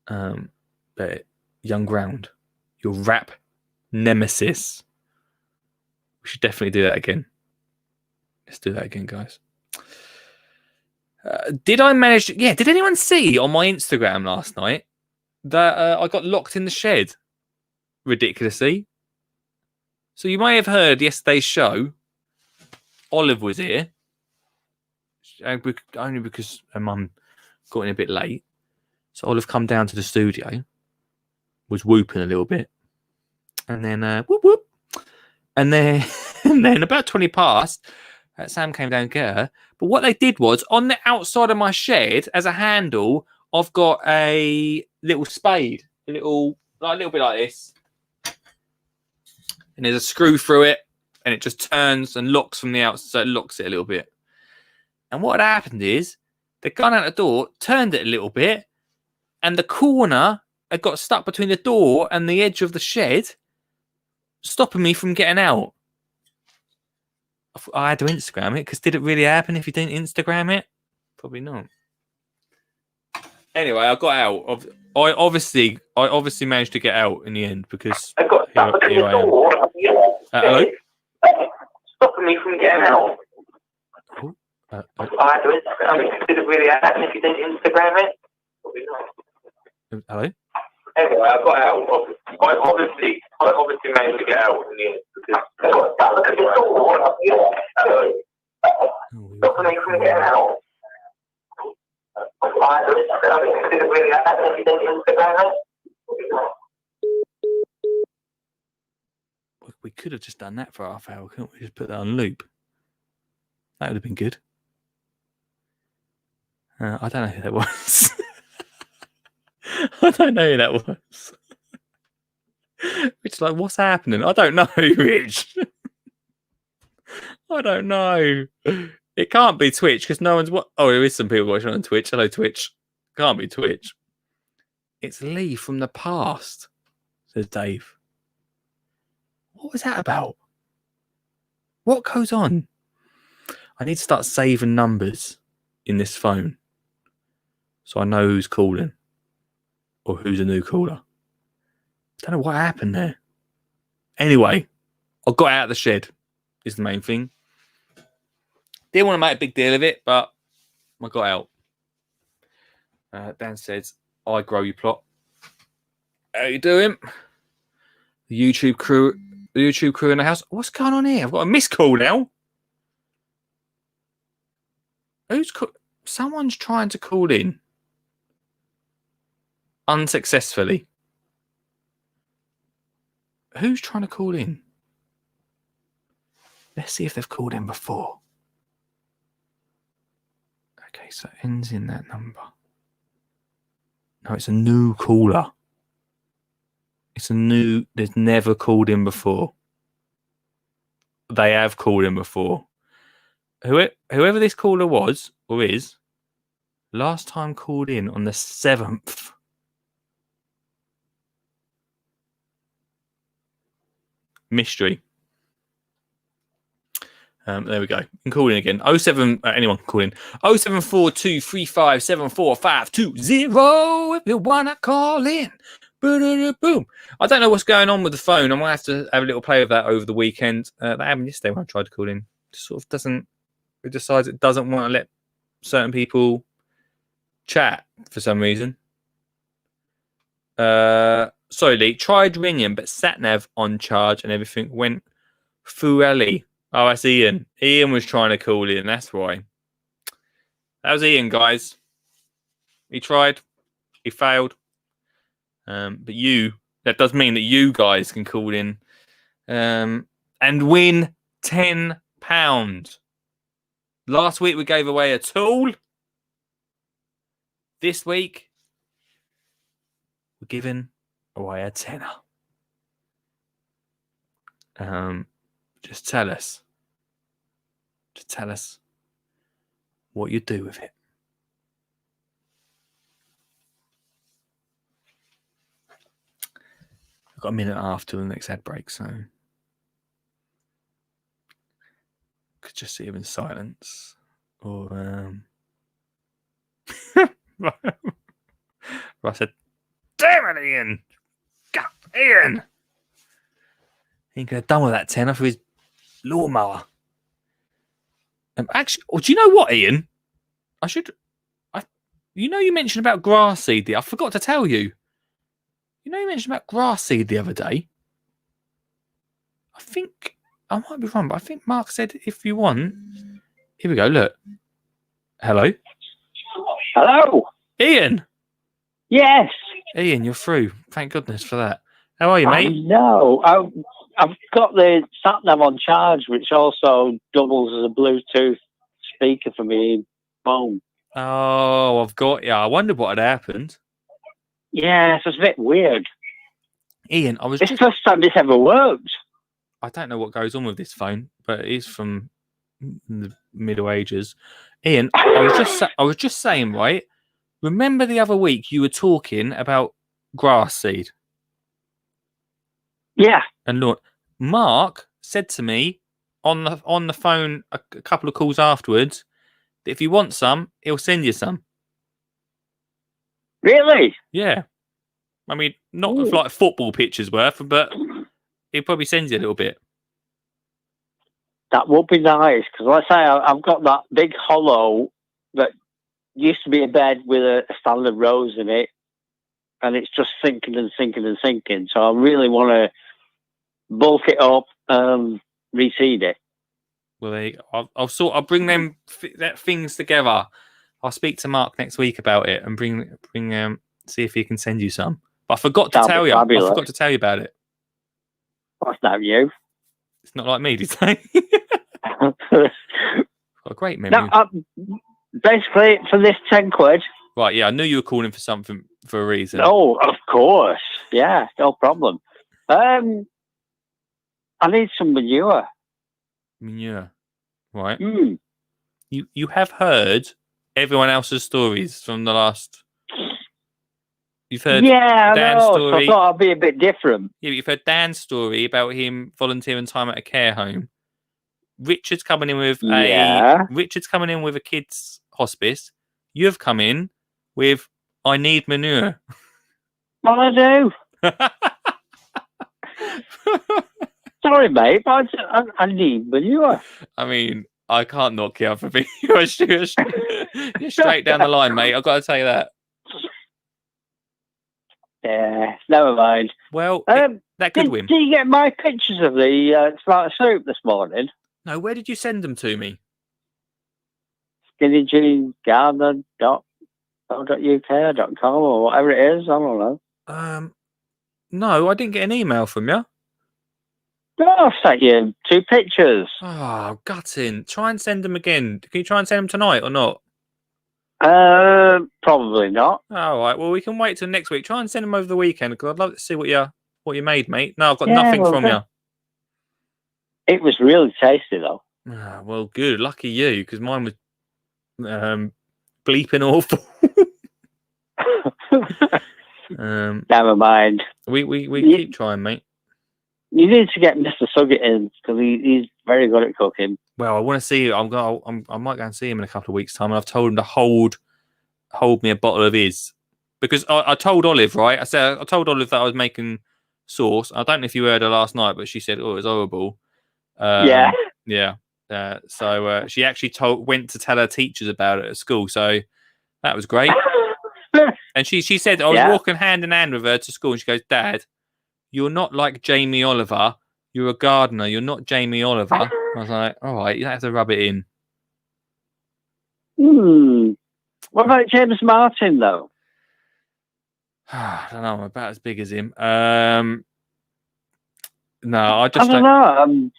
But Young Ground, your rap nemesis. We should definitely do that again. Let's do that again, guys. Did I manage? Did anyone see on my Instagram last night that I got locked in the shed? Ridiculously. So you may have heard yesterday's show. Olive was here, only because her mum got in a bit late. So Olive come down to the studio, was whooping a little bit, and then whoop whoop, and then and then about 20 past, Sam came down to get her. But what they did was, on the outside of my shed, as a handle, I've got a little spade a little bit like this, and there's a screw through it, and it just turns and locks from the outside, so it locks it a little bit. And what had happened is they'd gone out the door, turned it a little bit, and the corner had got stuck between the door and the edge of the shed, stopping me from getting out. I had to Instagram it, because did it really happen if you didn't Instagram it? Probably not. Anyway, I got out. I obviously managed to get out in the end, because I got stuck between the door. hello? Stopping me from getting out. I had to Instagram it. Did it really happen if you didn't Instagram it? Probably not. Hello? Anyway, I got out. I obviously managed to get out in the end, because I got stuck between the door. Stopping me from getting out. I had to Instagram it. Did it really happen if you didn't Instagram it? We could have just done that for half hour, couldn't we? Just put that on loop. That would have been good. I don't know who that was. I don't know who that was. It's like, what's happening? I don't know, Rich. I don't know. It can't be Twitch, because no one's Oh, there is some people watching on Twitch. Hello, Twitch. Can't be Twitch. It's Lee from the past, says Dave. What was that about? What goes on? I need to start saving numbers in this phone, so I know who's calling or who's a new caller. Don't know what happened there. Anyway, I got out of the shed, is the main thing. Didn't want to make a big deal of it, but I got out. Dan says, I grow you plot. How you doing? The YouTube crew in the house. What's going on here? I've got a missed call now. Someone's trying to call in. Unsuccessfully. Who's trying to call in? Let's see if they've called in before. Okay, so it ends in that number. No, it's a new caller. There's never called in before. They have called in before. Whoever this caller was or is, last time called in on the 7th. Mystery. There we go. You can call in again. 07. Anyone can call in. 0742357452 if you wanna call in. Boom. I don't know what's going on with the phone. I might have to have a little play with that over the weekend. That happened yesterday when I tried to call in. It sort of doesn't. It decides it doesn't want to let certain people chat for some reason. Sorry, Lee. Tried ringing, but sat-nav on charge and everything went fuelly. Oh, that's Ian. Ian was trying to call in. That's why. That was Ian, guys. He tried. He failed. But that does mean that you guys can call in and win £10. Last week we gave away a tool. This week we're giving away a tenner. Just tell us what you do with it. I've got a minute and a half till the next ad break, so could just sit here in silence, or I said, "Damn it, Ian! God, Ian! He could have done with that tenner for his lawnmower." Actually, do you know what, Ian? You mentioned about grass seed. I forgot to tell you. You mentioned about grass seed the other day. I think I might be wrong, but I think Mark said if you want. Here we go. Look. Hello. Hello. Ian. Yes. Ian, you're through. Thank goodness for that. How are you, mate? No, I've got the sat-nav on charge, which also doubles as a Bluetooth speaker for me phone. Oh, I've got you. I wondered what had happened. Yeah, it's a bit weird. Ian, I was It's just the first time this ever worked. I don't know what goes on with this phone, but it is from the Middle Ages. Ian, I was just saying, right? Remember the other week you were talking about grass seed, Yeah. and look, Mark said to me on the phone a couple of calls afterwards that if you want some, he'll send you some. Really? Yeah, I mean, not Ooh. like football pictures worth, but he'll probably send you a little bit. That would be nice, because like I say, I've got that big hollow that used to be a bed with a standard rose in it, and it's just sinking and sinking and sinking. So I really want to bulk it up and reseed it. Well, I'll bring them things together. I'll speak to Mark next week about it and bring see if he can send you some. But I forgot to tell you. Fabulous. I forgot to tell you about it. That's not you. It's not like me, did you say? Got a great memory. Now, basically, for this 10 quid. Right, yeah, I knew you were calling for something for a reason. Oh, of course. Yeah, no problem. I need some manure. Manure. Right. Mm. You have heard everyone else's stories from the last. You've heard Dan's So I story. thought I'd be a bit different. Yeah, you've heard Dan's story about him volunteering time at a care home. Richard's coming in with a kids' hospice. You've come in with I need manure. Well, I do. Sorry, mate, but I need manure. I mean, I can't knock you out for being you're straight down the line, mate. I've got to tell you that. Yeah, never mind. Well, that could win. Did you get my pictures of the smart soup this morning? No, where did you send them to me? skinnyjeansgardener.co.uk.com or whatever it is. I don't know. No, I didn't get an email from you. No, I've sent you 2 pictures. Oh, gutting. Try and send them again. Can you try and send them tonight or not? Probably not. All right. Well, we can wait till next week. Try and send them over the weekend because I'd love to see what you made, mate. No, I've got nothing from you. It was really tasty, though. Well, good. Lucky you, because mine was bleeping awful. Never mind. We keep trying, mate. You need to get Mr. Suggett in because he's very good at cooking. Well, I want to see. I might go and see him in a couple of weeks' time. And I've told him to hold me a bottle of his because I told Olive, right? I told Olive that I was making sauce. I don't know if you heard her last night, but she said, "Oh, it was horrible." Yeah. So she actually went to tell her teachers about it at school. So that was great. And she said I was walking hand in hand with her to school, and she goes, "Dad, you're not like Jamie Oliver. You're a gardener. You're not Jamie Oliver." I was like, "All right, you don't have to rub it in." What about James Martin, though? I don't know. I'm about as big as him. No, I don't know.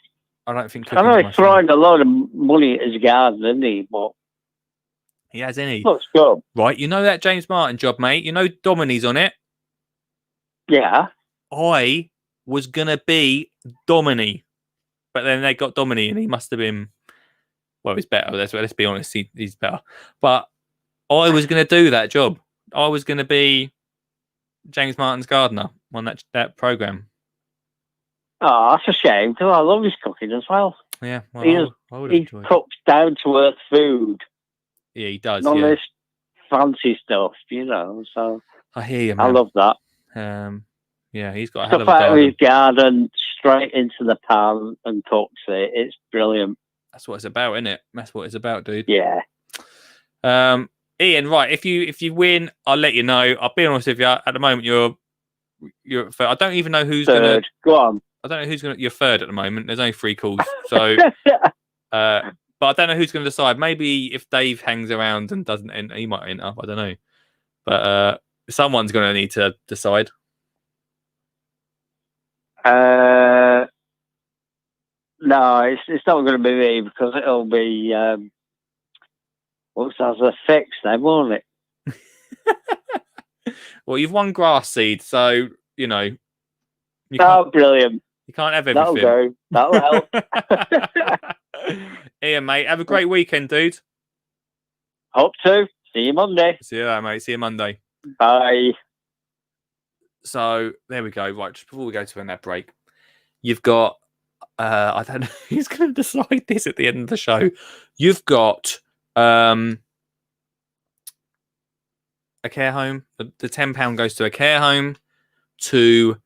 I don't think. I know he's throwing a lot of money at his garden, isn't he? But he has any. Looks good. Right, you know that James Martin job, mate. You know Domini's on it. Yeah. I was gonna be Domini, but then they got Domini, and he must have been. Well, he's better. Let's be honest. He's better. But I was gonna do that job. I was gonna be James Martin's gardener on that program. Oh, that's a shame because I love his cooking as well. Yeah, well, he cooks down to earth food. Yeah, he does. None of this fancy stuff, you know. So I hear you, man. I love that. Yeah, he's got a stuff hell of a out garden. of his garden straight into the pan and cooks it. It's brilliant. That's what it's about, isn't it? That's what it's about, dude. Yeah. Ian, right? If you win, I'll let you know. I'll be honest with you. At the moment, you're. I don't even know who's third. Go on. I don't know who's gonna. You're third at the moment. There's only 3 calls, so. But I don't know who's going to decide. Maybe if Dave hangs around and doesn't enter, he might enter. I don't know. But someone's going to need to decide. No, it's not going to be me because it'll be what's as a fix then, won't it? Well, you've won grass seed, so you know. Brilliant. You can't have That'll everything. go. That'll help. Ian, mate, have a great weekend, dude. Hope to. See you Monday. See you later, mate. See you Monday. Bye. So there we go. Right, just before we go to an ad break, you've got I don't know who's going to decide this at the end of the show. You've got a care home. The £10 goes to a care home, to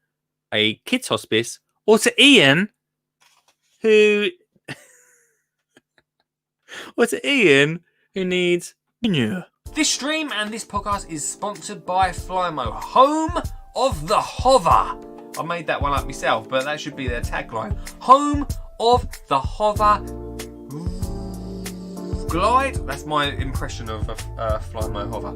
a kids hospice, or to Ian, who needs manure. This stream and this podcast is sponsored by Flymo, home of the hover. I made that one up myself, but that should be their tagline. Home of the hover glide. That's my impression of a Flymo hover.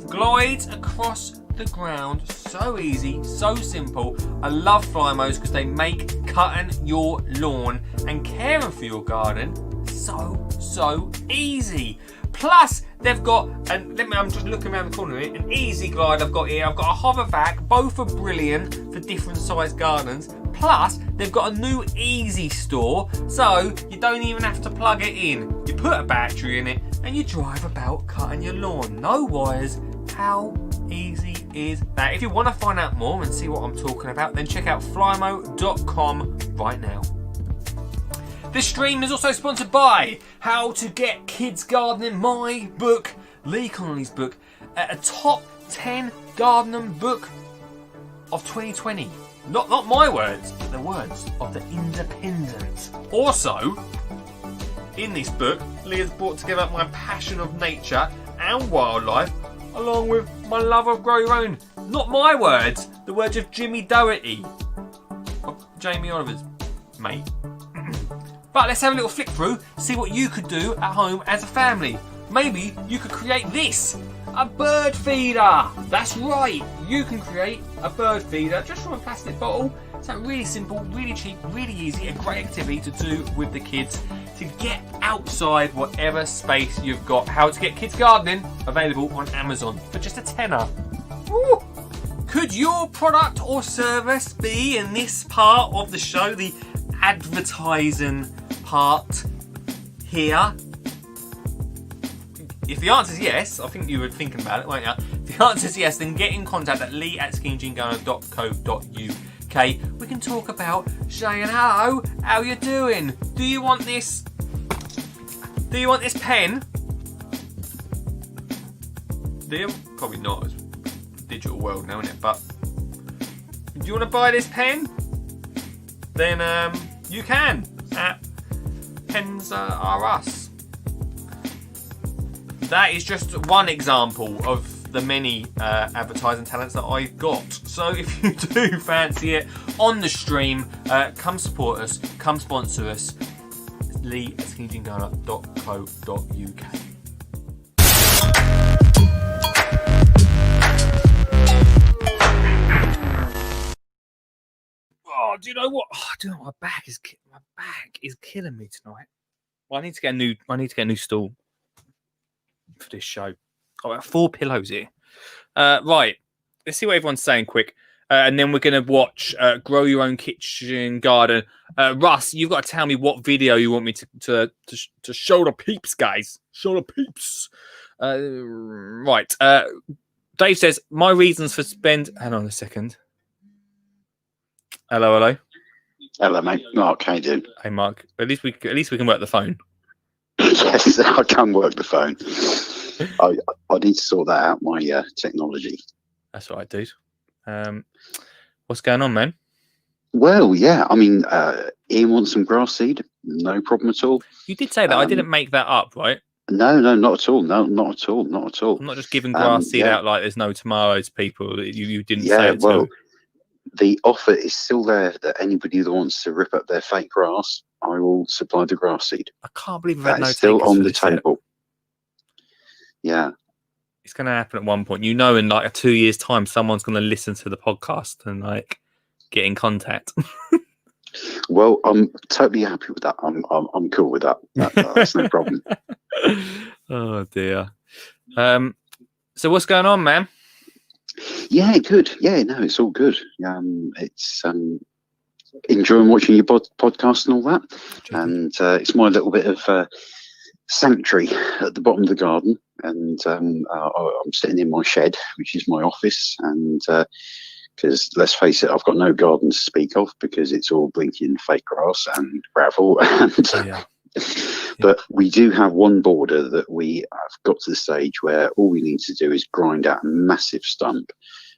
Glides across the ground, so easy, so simple. I love Flymos because they make cutting your lawn and caring for your garden so easy. Plus, they've got, and I'm just looking around the corner here, an Easy Glide I've got here. I've got a Hovervac. Both are brilliant for different sized gardens. Plus, they've got a new Easy Store, so you don't even have to plug it in. You put a battery in it and you drive about cutting your lawn. No wires. How easy is that? If you want to find out more and see what I'm talking about, then check out flymo.com right now. This stream is also sponsored by How to Get Kids Gardening, my book, Lee Connolly's book, a top 10 gardening book of 2020. Not my words, but the words of the Independent. Also, in this book, Lee has brought together my passion of nature and wildlife, along with my love of grow your own. Not my words, the words of Jimmy Doherty, of Jamie Oliver's mate. But let's have a little flick through, see what you could do at home as a family. Maybe you could create this, a bird feeder. That's right, you can create a bird feeder just from a plastic bottle. So really simple, really cheap, really easy, a great activity to do with the kids to get outside whatever space you've got. How to Get Kids Gardening, available on Amazon for just a tenner. Woo. Could your product or service be in this part of the show, the advertising part here? If the answer is yes, I think you were thinking about it, weren't you? If the answer is yes, then get in contact at lee@skinnyjeangardener.co.uk. We can talk about saying hello, how you doing? Do you want this? Do you want this pen? Do you? Probably not. It's a digital world now, isn't it? But do you want to buy this pen? Then you can at Pens Are Us. That is just one example of the many advertising talents that I've got. So if you do fancy it on the stream, come support us, come sponsor us. lee@skinnyjeangardener.co.uk. Oh, do you know what? My back is killing me tonight. Well, I need to get a new stool for this show. I've got 4 pillows here. Right, let's see what everyone's saying quick, and then we're gonna watch Grow Your Own Kitchen Garden. Russ, you've got to tell me what video you want me to show the peeps, guys. Show the peeps. Right. Dave says my reasons for spend. Hang on a second. Hello. Hello, mate. Mark, how you doing? Hey, Mark. At least we can work the phone. Yes, I can work the phone. I need to sort that out, my technology. That's what I do. What's going on, man? Well, yeah, I mean, Ian wants some grass seed. No problem at all. You did say that. I didn't make that up, right? No, not at all. No, not at all. Not at all. I'm not just giving grass seed out like there's no tomorrows, people. You didn't say it. Well, the offer is still there that anybody that wants to rip up their fake grass, I will supply the grass seed. I can't believe that is still on the table. Yeah. It's going to happen at one point. You know, in like 2 years' time, someone's going to listen to the podcast and like get in contact. Well, I'm totally happy with that. I'm cool with that. That's no problem. Oh dear. So So what's going on, man? Yeah, good. Yeah, no, it's all good. It's enjoying watching your podcast and all that, and it's my little bit of sanctuary at the bottom of the garden, and I'm sitting in my shed, which is my office, and because let's face it, I've got no garden to speak of because it's all blinking fake grass and gravel, and but we do have one border that we have got to the stage where all we need to do is grind out a massive stump,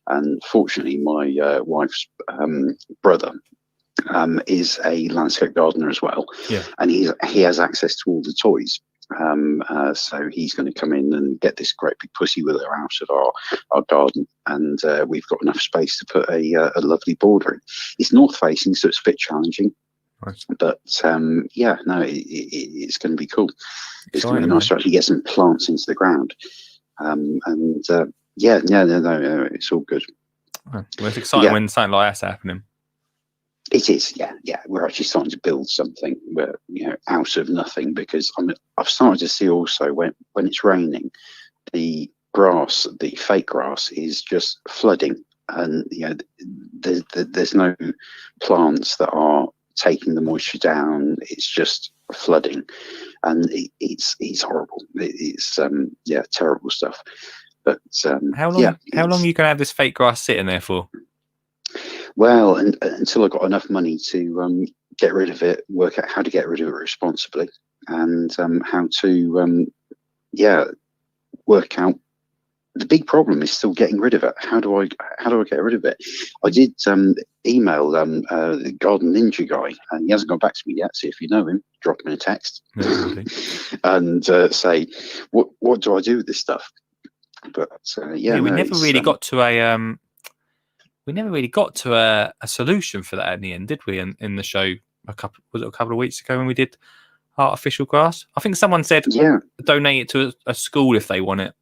and fortunately my wife's brother is a landscape gardener as well, and he has access to all the toys. So he's going to come in and get this great big pussy willow out of our garden, and we've got enough space to put a lovely border in. It's north facing, so it's a bit challenging. Nice. But yeah, no, it's going to be cool. It's going to be nice to actually get some plants into the ground, and yeah, no, it's all good. Well, it's exciting when something like that's happening. It is, yeah. We're actually starting to build something where, out of nothing, because I've started to see also when it's raining, the grass, the fake grass, is just flooding, and there's no plants that are taking the moisture down. It's just flooding, and it's horrible. It's terrible stuff. But how long are you going to have this fake grass sitting there for? Well, until I got enough money to get rid of it, work out how to get rid of it responsibly, and how to work out. The big problem is still getting rid of it. How do I get rid of it? I did email the Garden Ninja guy, and he hasn't got back to me yet. So if you know him, drop him a text and say what do I do with this stuff? But we never really got to a we never really got to a solution for that in the end, did we? In the show a couple of weeks ago when we did artificial grass, I think someone said donate it to a school if they want it.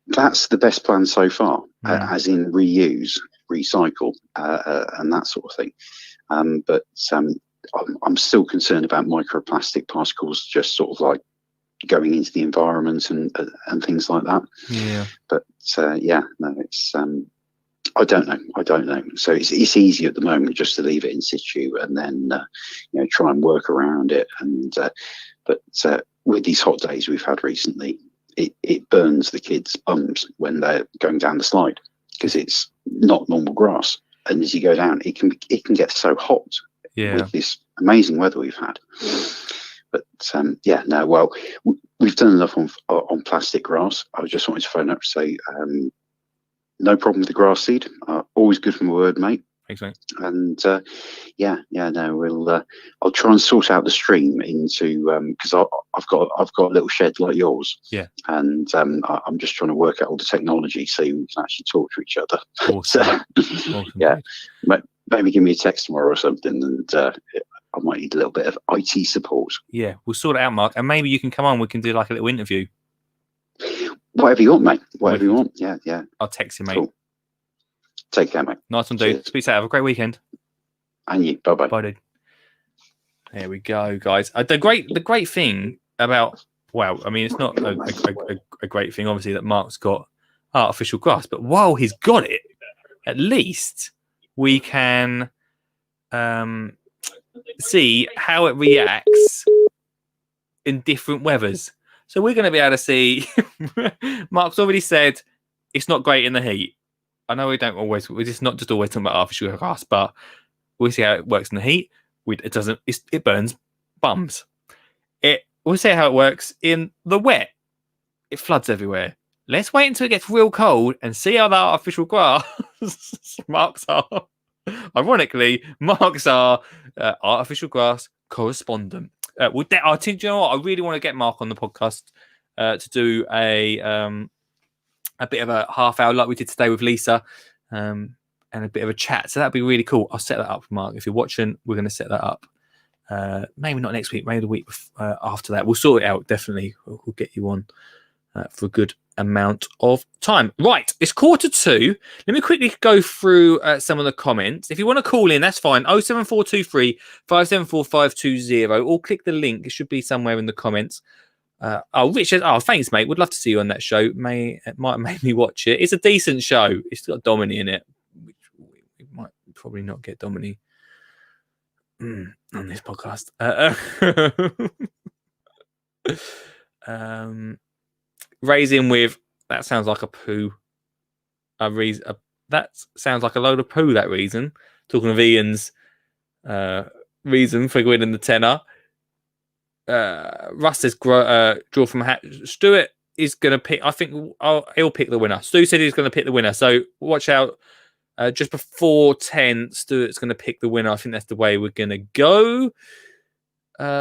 That's the best plan so far, as in reuse, recycle, and that sort of thing. But I'm still concerned about microplastic particles just sort of like going into the environment and things like that. Yeah. But it's I don't know. So it's easy at the moment just to leave it in situ and then try and work around it. And but with these hot days we've had recently, it burns the kids' bums when they're going down the slide because it's not normal grass. And as you go down, it can get so hot with this amazing weather we've had. But we've done enough on plastic grass. I just wanted to phone up to say no problem with the grass seed. Always good from a word, mate. Thanks, mate. And I'll try and sort out the stream into because I've got a little shed like yours. Yeah. And I'm just trying to work out all the technology so we can actually talk to each other. Awesome. Awesome. Maybe give me a text tomorrow or something, and I might need a little bit of IT support. Yeah, we'll sort it out, Mark, and maybe you can come on. We can do like a little interview. Whatever you want, mate. Whatever you want. Yeah. I'll text you, mate. Cool. Take care, mate. Nice one, dude. Speak out. Have a great weekend. And you. Bye-bye. Bye, dude. There we go, guys. The great thing about it's not a great thing, obviously, that Mark's got artificial grass, but while he's got it, at least we can see how it reacts in different weathers. So we're going to be able to see. Mark's already said it's not great in the heat. I know we're just not just always talking about artificial grass, but we'll see how it works in the heat. It burns bums. We'll see how it works in the wet. It floods everywhere. Let's wait until it gets real cold and see how that artificial grass marks are. Ironically, Mark's our artificial grass correspondent. I think, you know what? I really want to get Mark on the podcast to do a bit of a half hour like we did today with Lisa, and a bit of a chat. So that'd be really cool. I'll set that up, Mark. If you're watching, we're going to set that up. Maybe not next week, maybe the week after that. We'll sort it out. Definitely, we'll get you on for a good amount of time. Right, it's 2:45. Let me quickly go through some of the comments. If you want to call in, that's fine. 07423 574 520, or click the link. It should be somewhere in the comments. Richard. Oh, thanks, mate. Would love to see you on that show. It might make me watch it. It's a decent show. It's got Dominic in it. Which we might probably not get Dominic on this podcast. Raising with that sounds like a poo. That sounds like a load of poo. That reason. Talking of Ian's reason for winning the tenner. Russ says draw from a hat. Stuart is going to pick. I think he'll pick the winner. Stu said he's going to pick the winner. So watch out. Just before 10, Stuart's going to pick the winner. I think that's the way we're going to go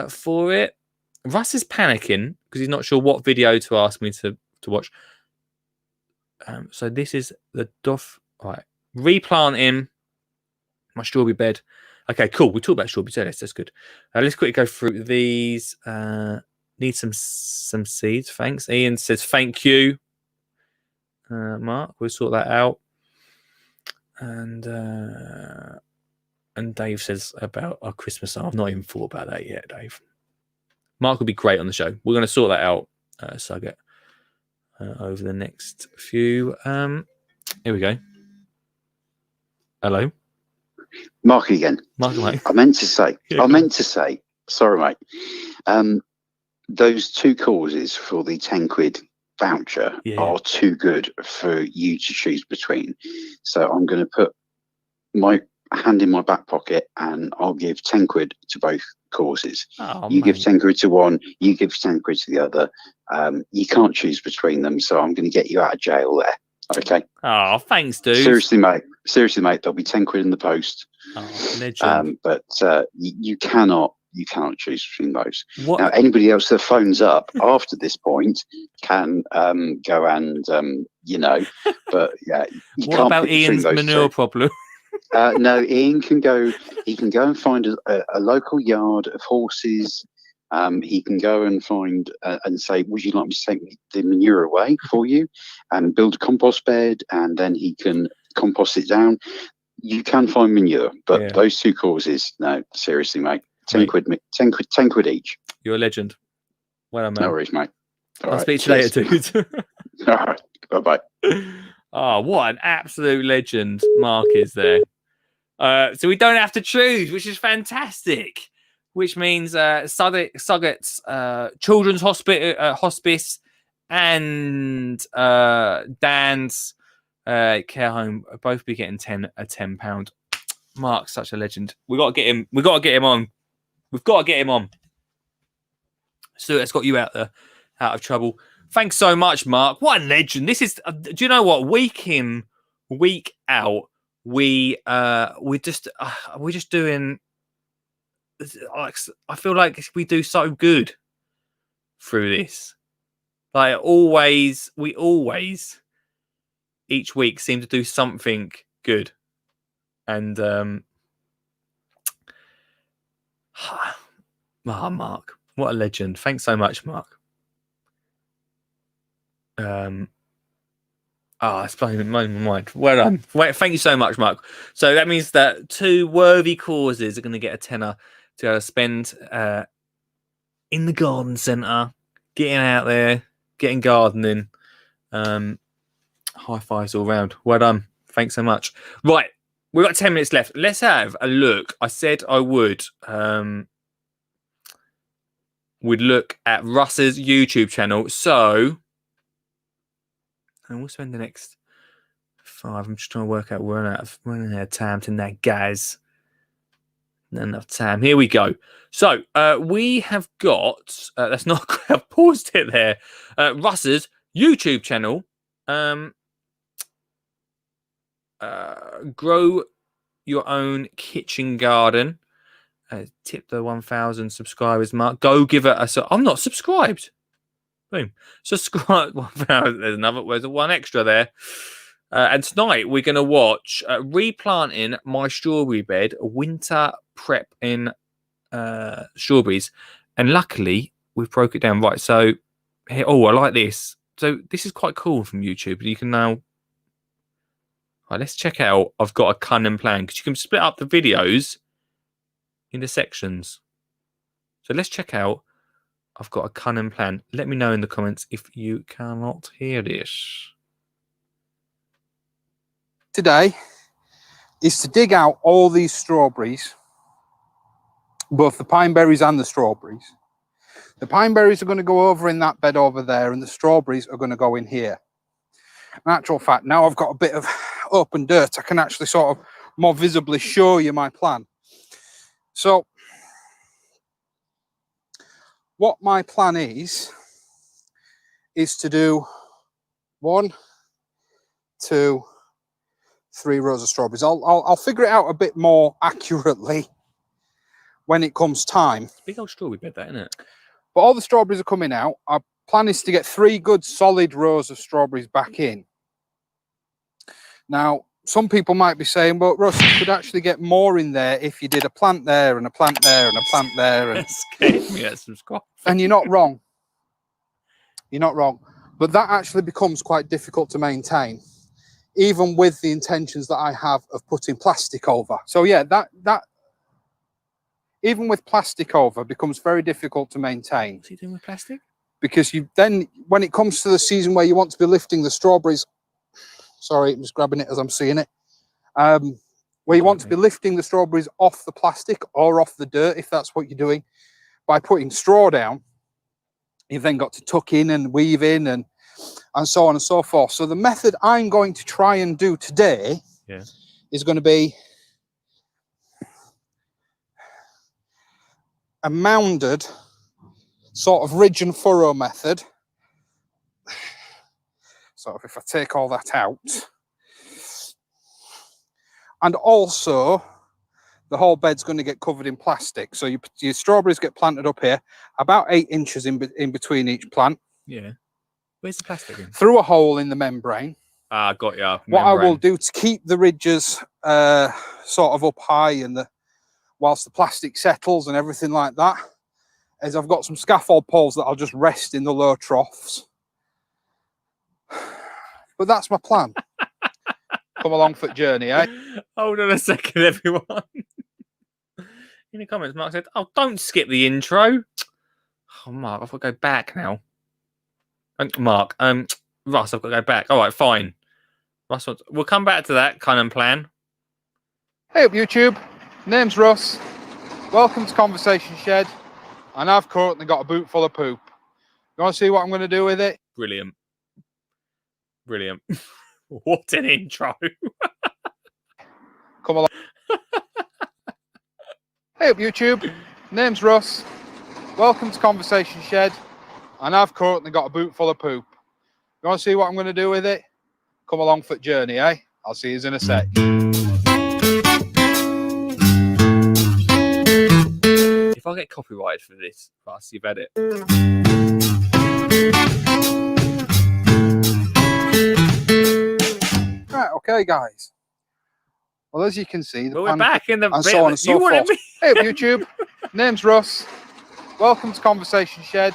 for it. Russ is panicking because he's not sure what video to ask me to watch. So this is the Duff. All right. Replanting my strawberry bed. Okay, cool. We talked about strawberry beds. That's good. Let's quickly go through these. Need some seeds. Thanks. Ian says thank you. Mark, we'll sort that out. And Dave says about our Christmas. I've not even thought about that yet, Dave. Mark will be great on the show. We're going to sort that out, Sugget, over the next few. Here we go. Hello. Mark again. Mark, mate. I meant to say, sorry, mate. Those two causes for the 10 quid voucher are too good for you to choose between. So I'm going to put my hand in my back pocket and I'll give 10 quid to both causes. You give 10 quid to one, you give 10 quid to the other. You can't choose between them. So I'm going to get you out of jail there. Okay. Oh, thanks, dude. Seriously, mate. There'll be 10 quid in the post. Oh, legend. But you cannot choose between those. What? Now, anybody else that phones up after this point can go and but yeah. What about Ian's manure problem? No, Ian can go. He can go and find a local yard of horses. He can go and find and say, would you like me to take the manure away for you and build a compost bed, and then he can compost it down. You can find manure, but those two causes, no, seriously, mate. 10 quid each. You're a legend. Well done, man. No worries, mate. I'll speak to you later, dude. All right. Bye-bye. Oh, what an absolute legend Mark is there. So we don't have to choose, which is fantastic. Which means Sugget's Children's Hospice and Dan's care home both be getting £10. Mark's such a legend. We got to get him. We've got to get him on. So that's got you out of trouble. Thanks so much, Mark. What a legend! This is. Do you know what? Week in, week out, we're just doing. I feel like we do so good through this. We always each week seem to do something good. And Mark, what a legend. Thanks so much, Mark. It's blowing my mind. Well done. Thank you so much, Mark. So that means that two worthy causes are going to get a tenner to go to spend in the garden centre, getting out there, getting gardening. High fives all round. Well done. Thanks so much. Right. We've got 10 minutes left. Let's have a look. I said I would. We'd look at Russ's YouTube channel. So, and we'll spend the next 5. I'm just trying to work out we're running out of time tonight, guys. Not enough time. Here we go. So, we have got. That's not. I've paused it there. Russ's YouTube channel. Grow your own kitchen garden. Tip the 1,000 subscribers mark. Go give it a. I'm not subscribed. Boom. Subscribe. 1,000. There's one extra there. And tonight we're going to watch replanting my strawberry bed, winter prep in strawberries. And luckily we've broke it down right. So here, I like this. So this is quite cool from YouTube. You can now. Right, let's check out. I've got a cunning plan because you can split up the videos into sections. So let's check out. I've got a cunning plan. Let me know in the comments if you cannot hear this. Today is to dig out all these strawberries, both the pine berries and the strawberries. The pine berries are going to go over in that bed over there, and the strawberries are going to go in here. In actual fact, now I've got a bit of open dirt, I can actually sort of more visibly show you my plan. So what my plan is to do 1, 2, 3 rows of strawberries. I'll figure it out a bit more accurately when it comes time. It's a big old strawberry bed, that, isn't it? But all the strawberries are coming out. Our plan is to get 3 good solid rows of strawberries back in. Now, some people might be saying, but Russ, you could actually get more in there if you did a plant there and a plant there and a plant there. And, scared me at some squash. and you're not wrong. You're not wrong. But that actually becomes quite difficult to maintain, even with the intentions that I have of putting plastic over. So yeah, that even with plastic over becomes very difficult to maintain. What's he doing with plastic? Because you then, when it comes to the season where you want to be lifting the strawberries, sorry, I'm just grabbing it as I'm seeing it, where you want to be lifting the strawberries off the plastic or off the dirt, if that's what you're doing, by putting straw down, you've then got to tuck in and weave in and so on and so forth. So the method I'm going to try and do today is going to be a mounded sort of ridge and furrow method. So if I take all that out, and also the whole bed's going to get covered in plastic. So your strawberries get planted up here, about 8 inches in between each plant. Yeah. Where's the plastic in? Through a hole in the membrane. Ah, got ya. What I will do to keep the ridges sort of up high and whilst the plastic settles and everything like that, is I've got some scaffold poles that I'll just rest in the low troughs. But that's my plan. Come along for the journey, eh? Hold on a second, everyone. In the comments, Mark said, "Oh, don't skip the intro." Oh, Mark, I've got to go back now. Mark, Russ, I've got to go back. All right, fine. Russ, we'll come back to that kind of plan. Hey up, YouTube. Name's Russ. Welcome to Conversation Shed. And I've currently got a boot full of poop. You want to see what I'm going to do with it? Brilliant. Brilliant. What an intro. Come along. Hey up, YouTube. Name's Russ. Welcome to Conversation Shed. And I've currently got a boot full of poop. You want to see what I'm going to do with it? Come along for the journey, eh? I'll see you in a sec. If I get copyrighted for this, Russ, you've had it. Right, okay, guys. Well, as you can see, we're back in the and so on and so forth. Hey up, YouTube. Name's Russ. Welcome to Conversation Shed.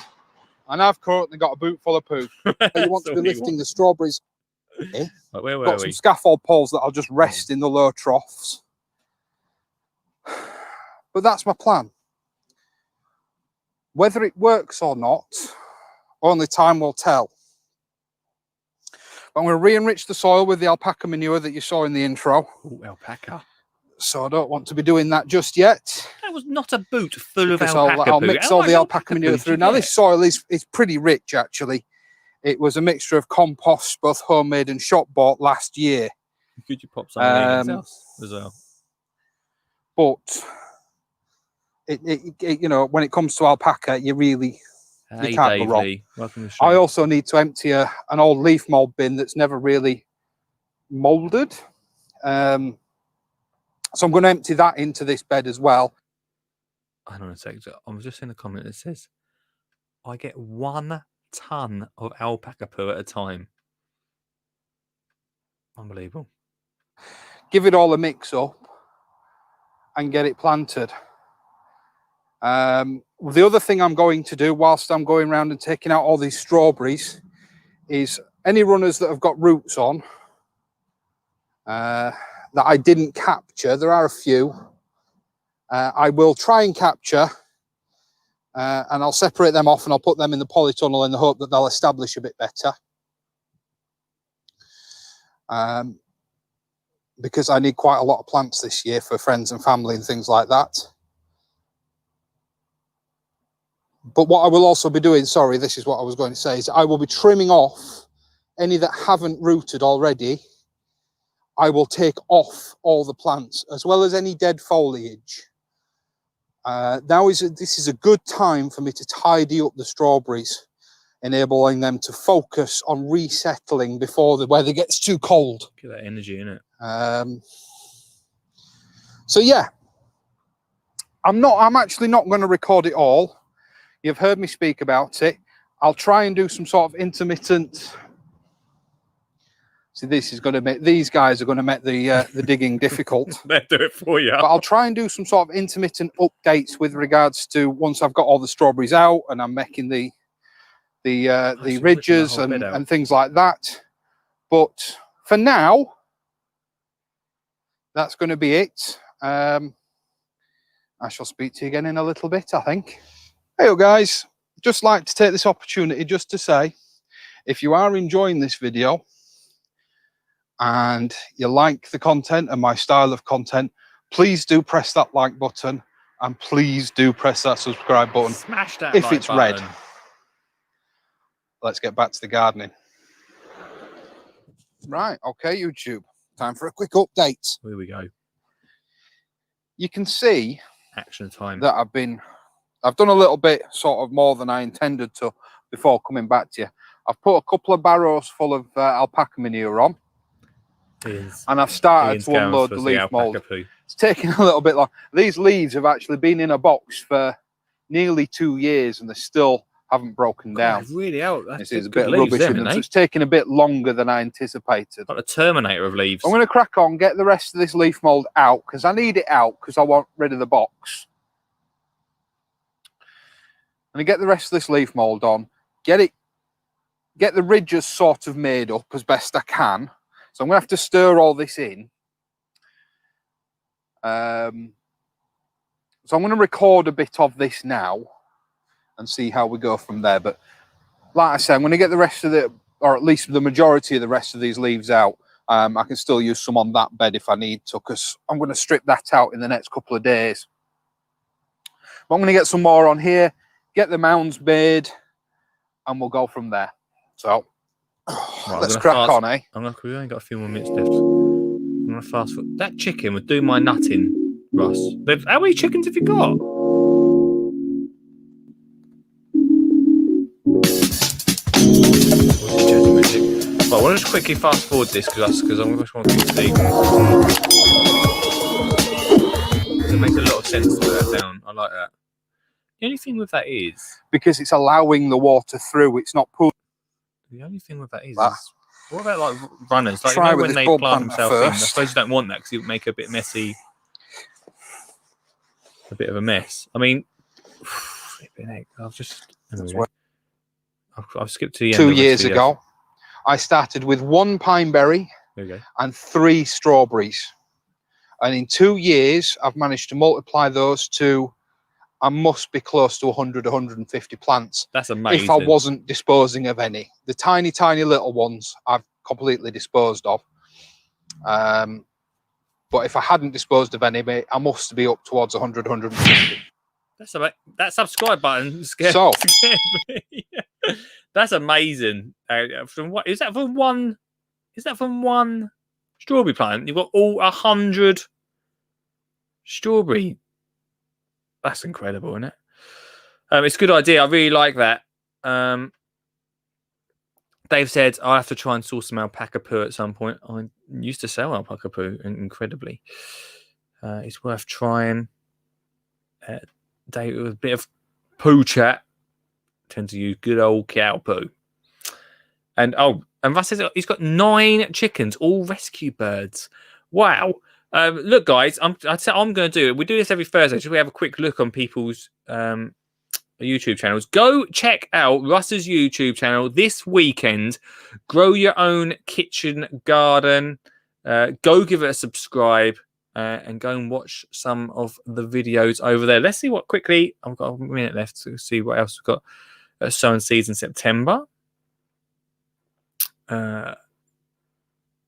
And I've currently got a boot full of poop. You want to be lifting the strawberries. Eh? Where were got some scaffold poles that I'll just rest in the low troughs. But that's my plan. Whether it works or not, only time will tell. I'm going to re-enrich the soil with the alpaca manure that you saw in the intro. Ooh, alpaca. So I don't want to be doing that just yet. That was not a boot full of alpaca. I'll mix all the alpaca manure through. Now this soil is pretty rich, actually. It was a mixture of compost, both homemade and shop bought last year. Could you pop some else as well? But it you know, when it comes to alpaca, you can't go wrong. I also need to empty an old leaf mold bin that's never really molded. So I'm going to empty that into this bed as well. Hang on a second. I was just in a comment that says, I get 1 ton of alpaca poo at a time. Unbelievable. Give it all a mix up and get it planted. The other thing I'm going to do whilst I'm going around and taking out all these strawberries is any runners that have got roots on that I didn't capture, there are a few, I will try and capture And I'll separate them off and I'll put them in the polytunnel in the hope that they'll establish a bit better. Because I need quite a lot of plants this year for friends and family and things like that. But what I will also be doing, sorry, this is what I was going to say, is I will be trimming off any that haven't rooted already. I will take off all the plants as well as any dead foliage. This is a good time for me to tidy up the strawberries, enabling them to focus on resettling before the weather gets too cold. Get that energy in it. So yeah, I'm actually not going to record it all. You've heard me speak about it. I'll try and do some sort of intermittent. See, these guys are going to make the digging difficult. They'll do it for you. But I'll try and do some sort of intermittent updates with regards to once I've got all the strawberries out and I'm making the ridges and things like that. But for now, that's going to be it. I shall speak to you again in a little bit, I think. Hey guys, just like to take this opportunity just to say, if you are enjoying this video and you like the content and my style of content, please do press that like button and please do press that subscribe button. Smash that if like it's button. red. Let's get back to the gardening. Right, okay, YouTube. Time for a quick update. Here we go. You can see Action time. that I've done a little bit sort of more than I intended to before coming back to you. I've put a couple of barrows full of alpaca manure on. And I've started to unload the leaf mould. It's taking a little bit long. These leaves have actually been in a box for nearly 2 years and they still haven't broken down. Really out. This is a bit of rubbish in them, so it's taking a bit longer than I anticipated. Like a Terminator of leaves. I'm going to crack on, get the rest of this leaf mould out because I need it out because I want rid of the box. I'm going to get the rest of this leaf mould on, get the ridges sort of made up as best I can. So I'm going to have to stir all this in. So I'm going to record a bit of this now and see how we go from there. But like I said, I'm going to get the rest of or at least the majority of the rest of these leaves out. I can still use some on that bed if I need to, because I'm going to strip that out in the next couple of days. But I'm going to get some more on here, get the mounds made, and we'll go from there. So right, let's crack on, eh? We've only got a few more minutes left. I'm going to fast forward. That chicken would do my nutting, Russ. How many chickens have you got? Well, I want to just quickly fast forward this because I'm just want to see. It makes a lot of sense to put that down. I like that. The only thing with that is because it's allowing the water through. It's not pulling. The only thing with that is what about like runners? Like Try when they plant themselves in, I first. suppose you don't want that because it would make a bit messy, a bit of a mess. I mean, I've just I've skipped to the end. 2 years ago, I started with 1 pine berry and 3 strawberries, and in 2 years, I've managed to multiply those to. I must be close to 100, 150 plants. That's amazing. If I wasn't disposing of any. The tiny, tiny little ones I've completely disposed of. But if I hadn't disposed of any, I must be up towards 100, 150. That subscribe button scared, So, scared me. That's amazing. From what is that from one? Is that from one strawberry plant? You've got all 100 strawberry. That's incredible, isn't it? It's a good idea. I really like that. Dave said I'll have to try and source some alpaca poo at some point. I used to sell alpaca poo incredibly. It's worth trying. Dave, with a bit of poo chat, tend to use good old cow poo. And Russ says he's got 9 chickens, all rescue birds. Wow. Look, guys, I'm going to do it. We do this every Thursday. So we have a quick look on people's YouTube channels. Go check out Russ's YouTube channel this weekend. Grow your own kitchen garden. Go give it a subscribe. and go and watch some of the videos over there. Let's see what quickly. I've got a minute left to see what else we've got. Sowing seeds in September. The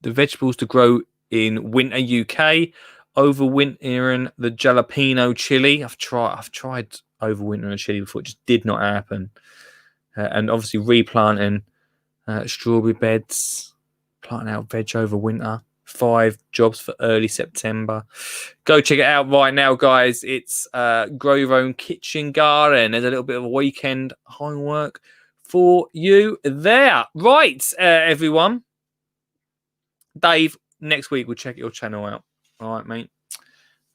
vegetables to grow in winter UK. Overwintering the jalapeno chili. I've tried overwintering a chili before. It just did not happen. And obviously replanting strawberry beds, planting out veg over winter. 5 jobs for early September. Go check it out right now, guys. It's Grow Your Own Kitchen Garden. There's a little bit of a weekend homework for you there. Right, everyone. Dave, next week we'll check your channel out. All right, mate.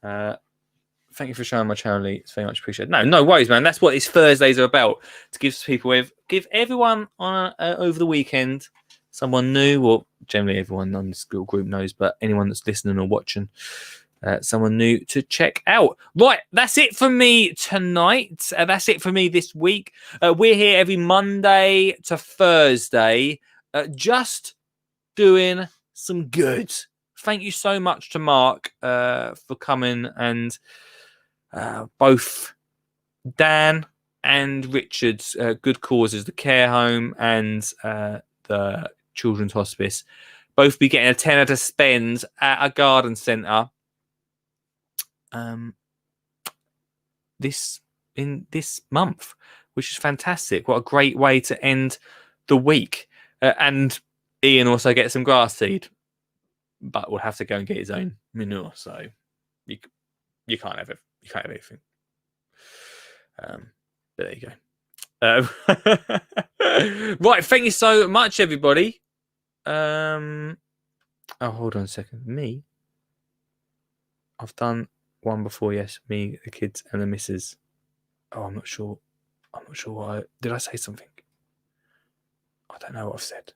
Thank you for showing my channel. It's very much appreciated. No worries, man. That's what these Thursdays are about. To give everyone on over the weekend someone new, or generally everyone on this little group knows, but anyone that's listening or watching, someone new to check out. Right, that's it for me tonight. That's it for me this week. We're here every Monday to Thursday, just doing some good. Thank you so much to Mark for coming, and both Dan and Richard's good causes, the care home and the children's hospice, both be getting a tenner to spend at a garden centre this month, which is fantastic. What a great way to end the week. And Ian also gets some grass seed, but will have to go and get his own manure. So you can't have it. You can't have everything. But there you go. Right, thank you so much, everybody. Oh, hold on a second. Me? I've done one before, yes. Me, the kids, and the missus. Oh, I'm not sure. What did I say something? I don't know what I've said.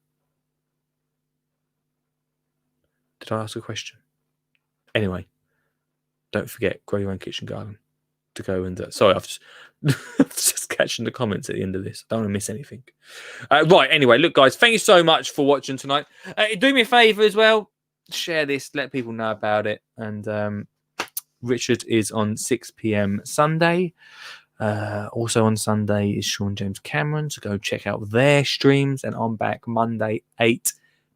Did I ask a question? Anyway, don't forget, Grow Your Own Kitchen Garden to go and... sorry, I've just catching the comments at the end of this. I don't want to miss anything. Right, anyway, look, guys, thank you so much for watching tonight. Do me a favour as well. Share this, let people know about it. And Richard is on 6 p.m. Sunday. Also on Sunday is Sean James Cameron, so go check out their streams. And I'm back Monday, 8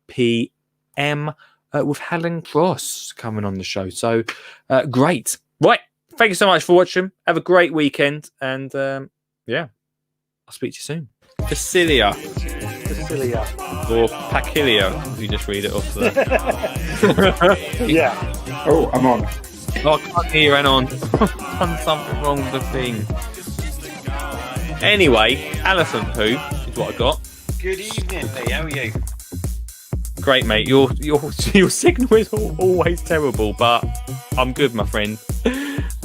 p.m. With Helen Cross coming on the show. So great. Right. Thank you so much for watching. Have a great weekend. And yeah, I'll speak to you soon. Facilia. Or Pacilia. You just read it off there. Yeah. Oh, I'm on. Oh, I can't hear you, Anon. I've done something wrong with the thing. Anyway, Alison who is what I got. Good evening, Lee. How are you? Great, mate. Your signal is always terrible, but I'm good, my friend.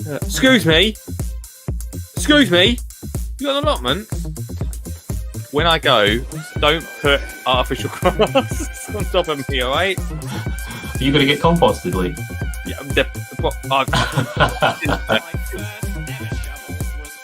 Excuse me. You got an allotment? When I go, don't put artificial grass on top of me, alright? Are you going to get composted, Lee? Yeah,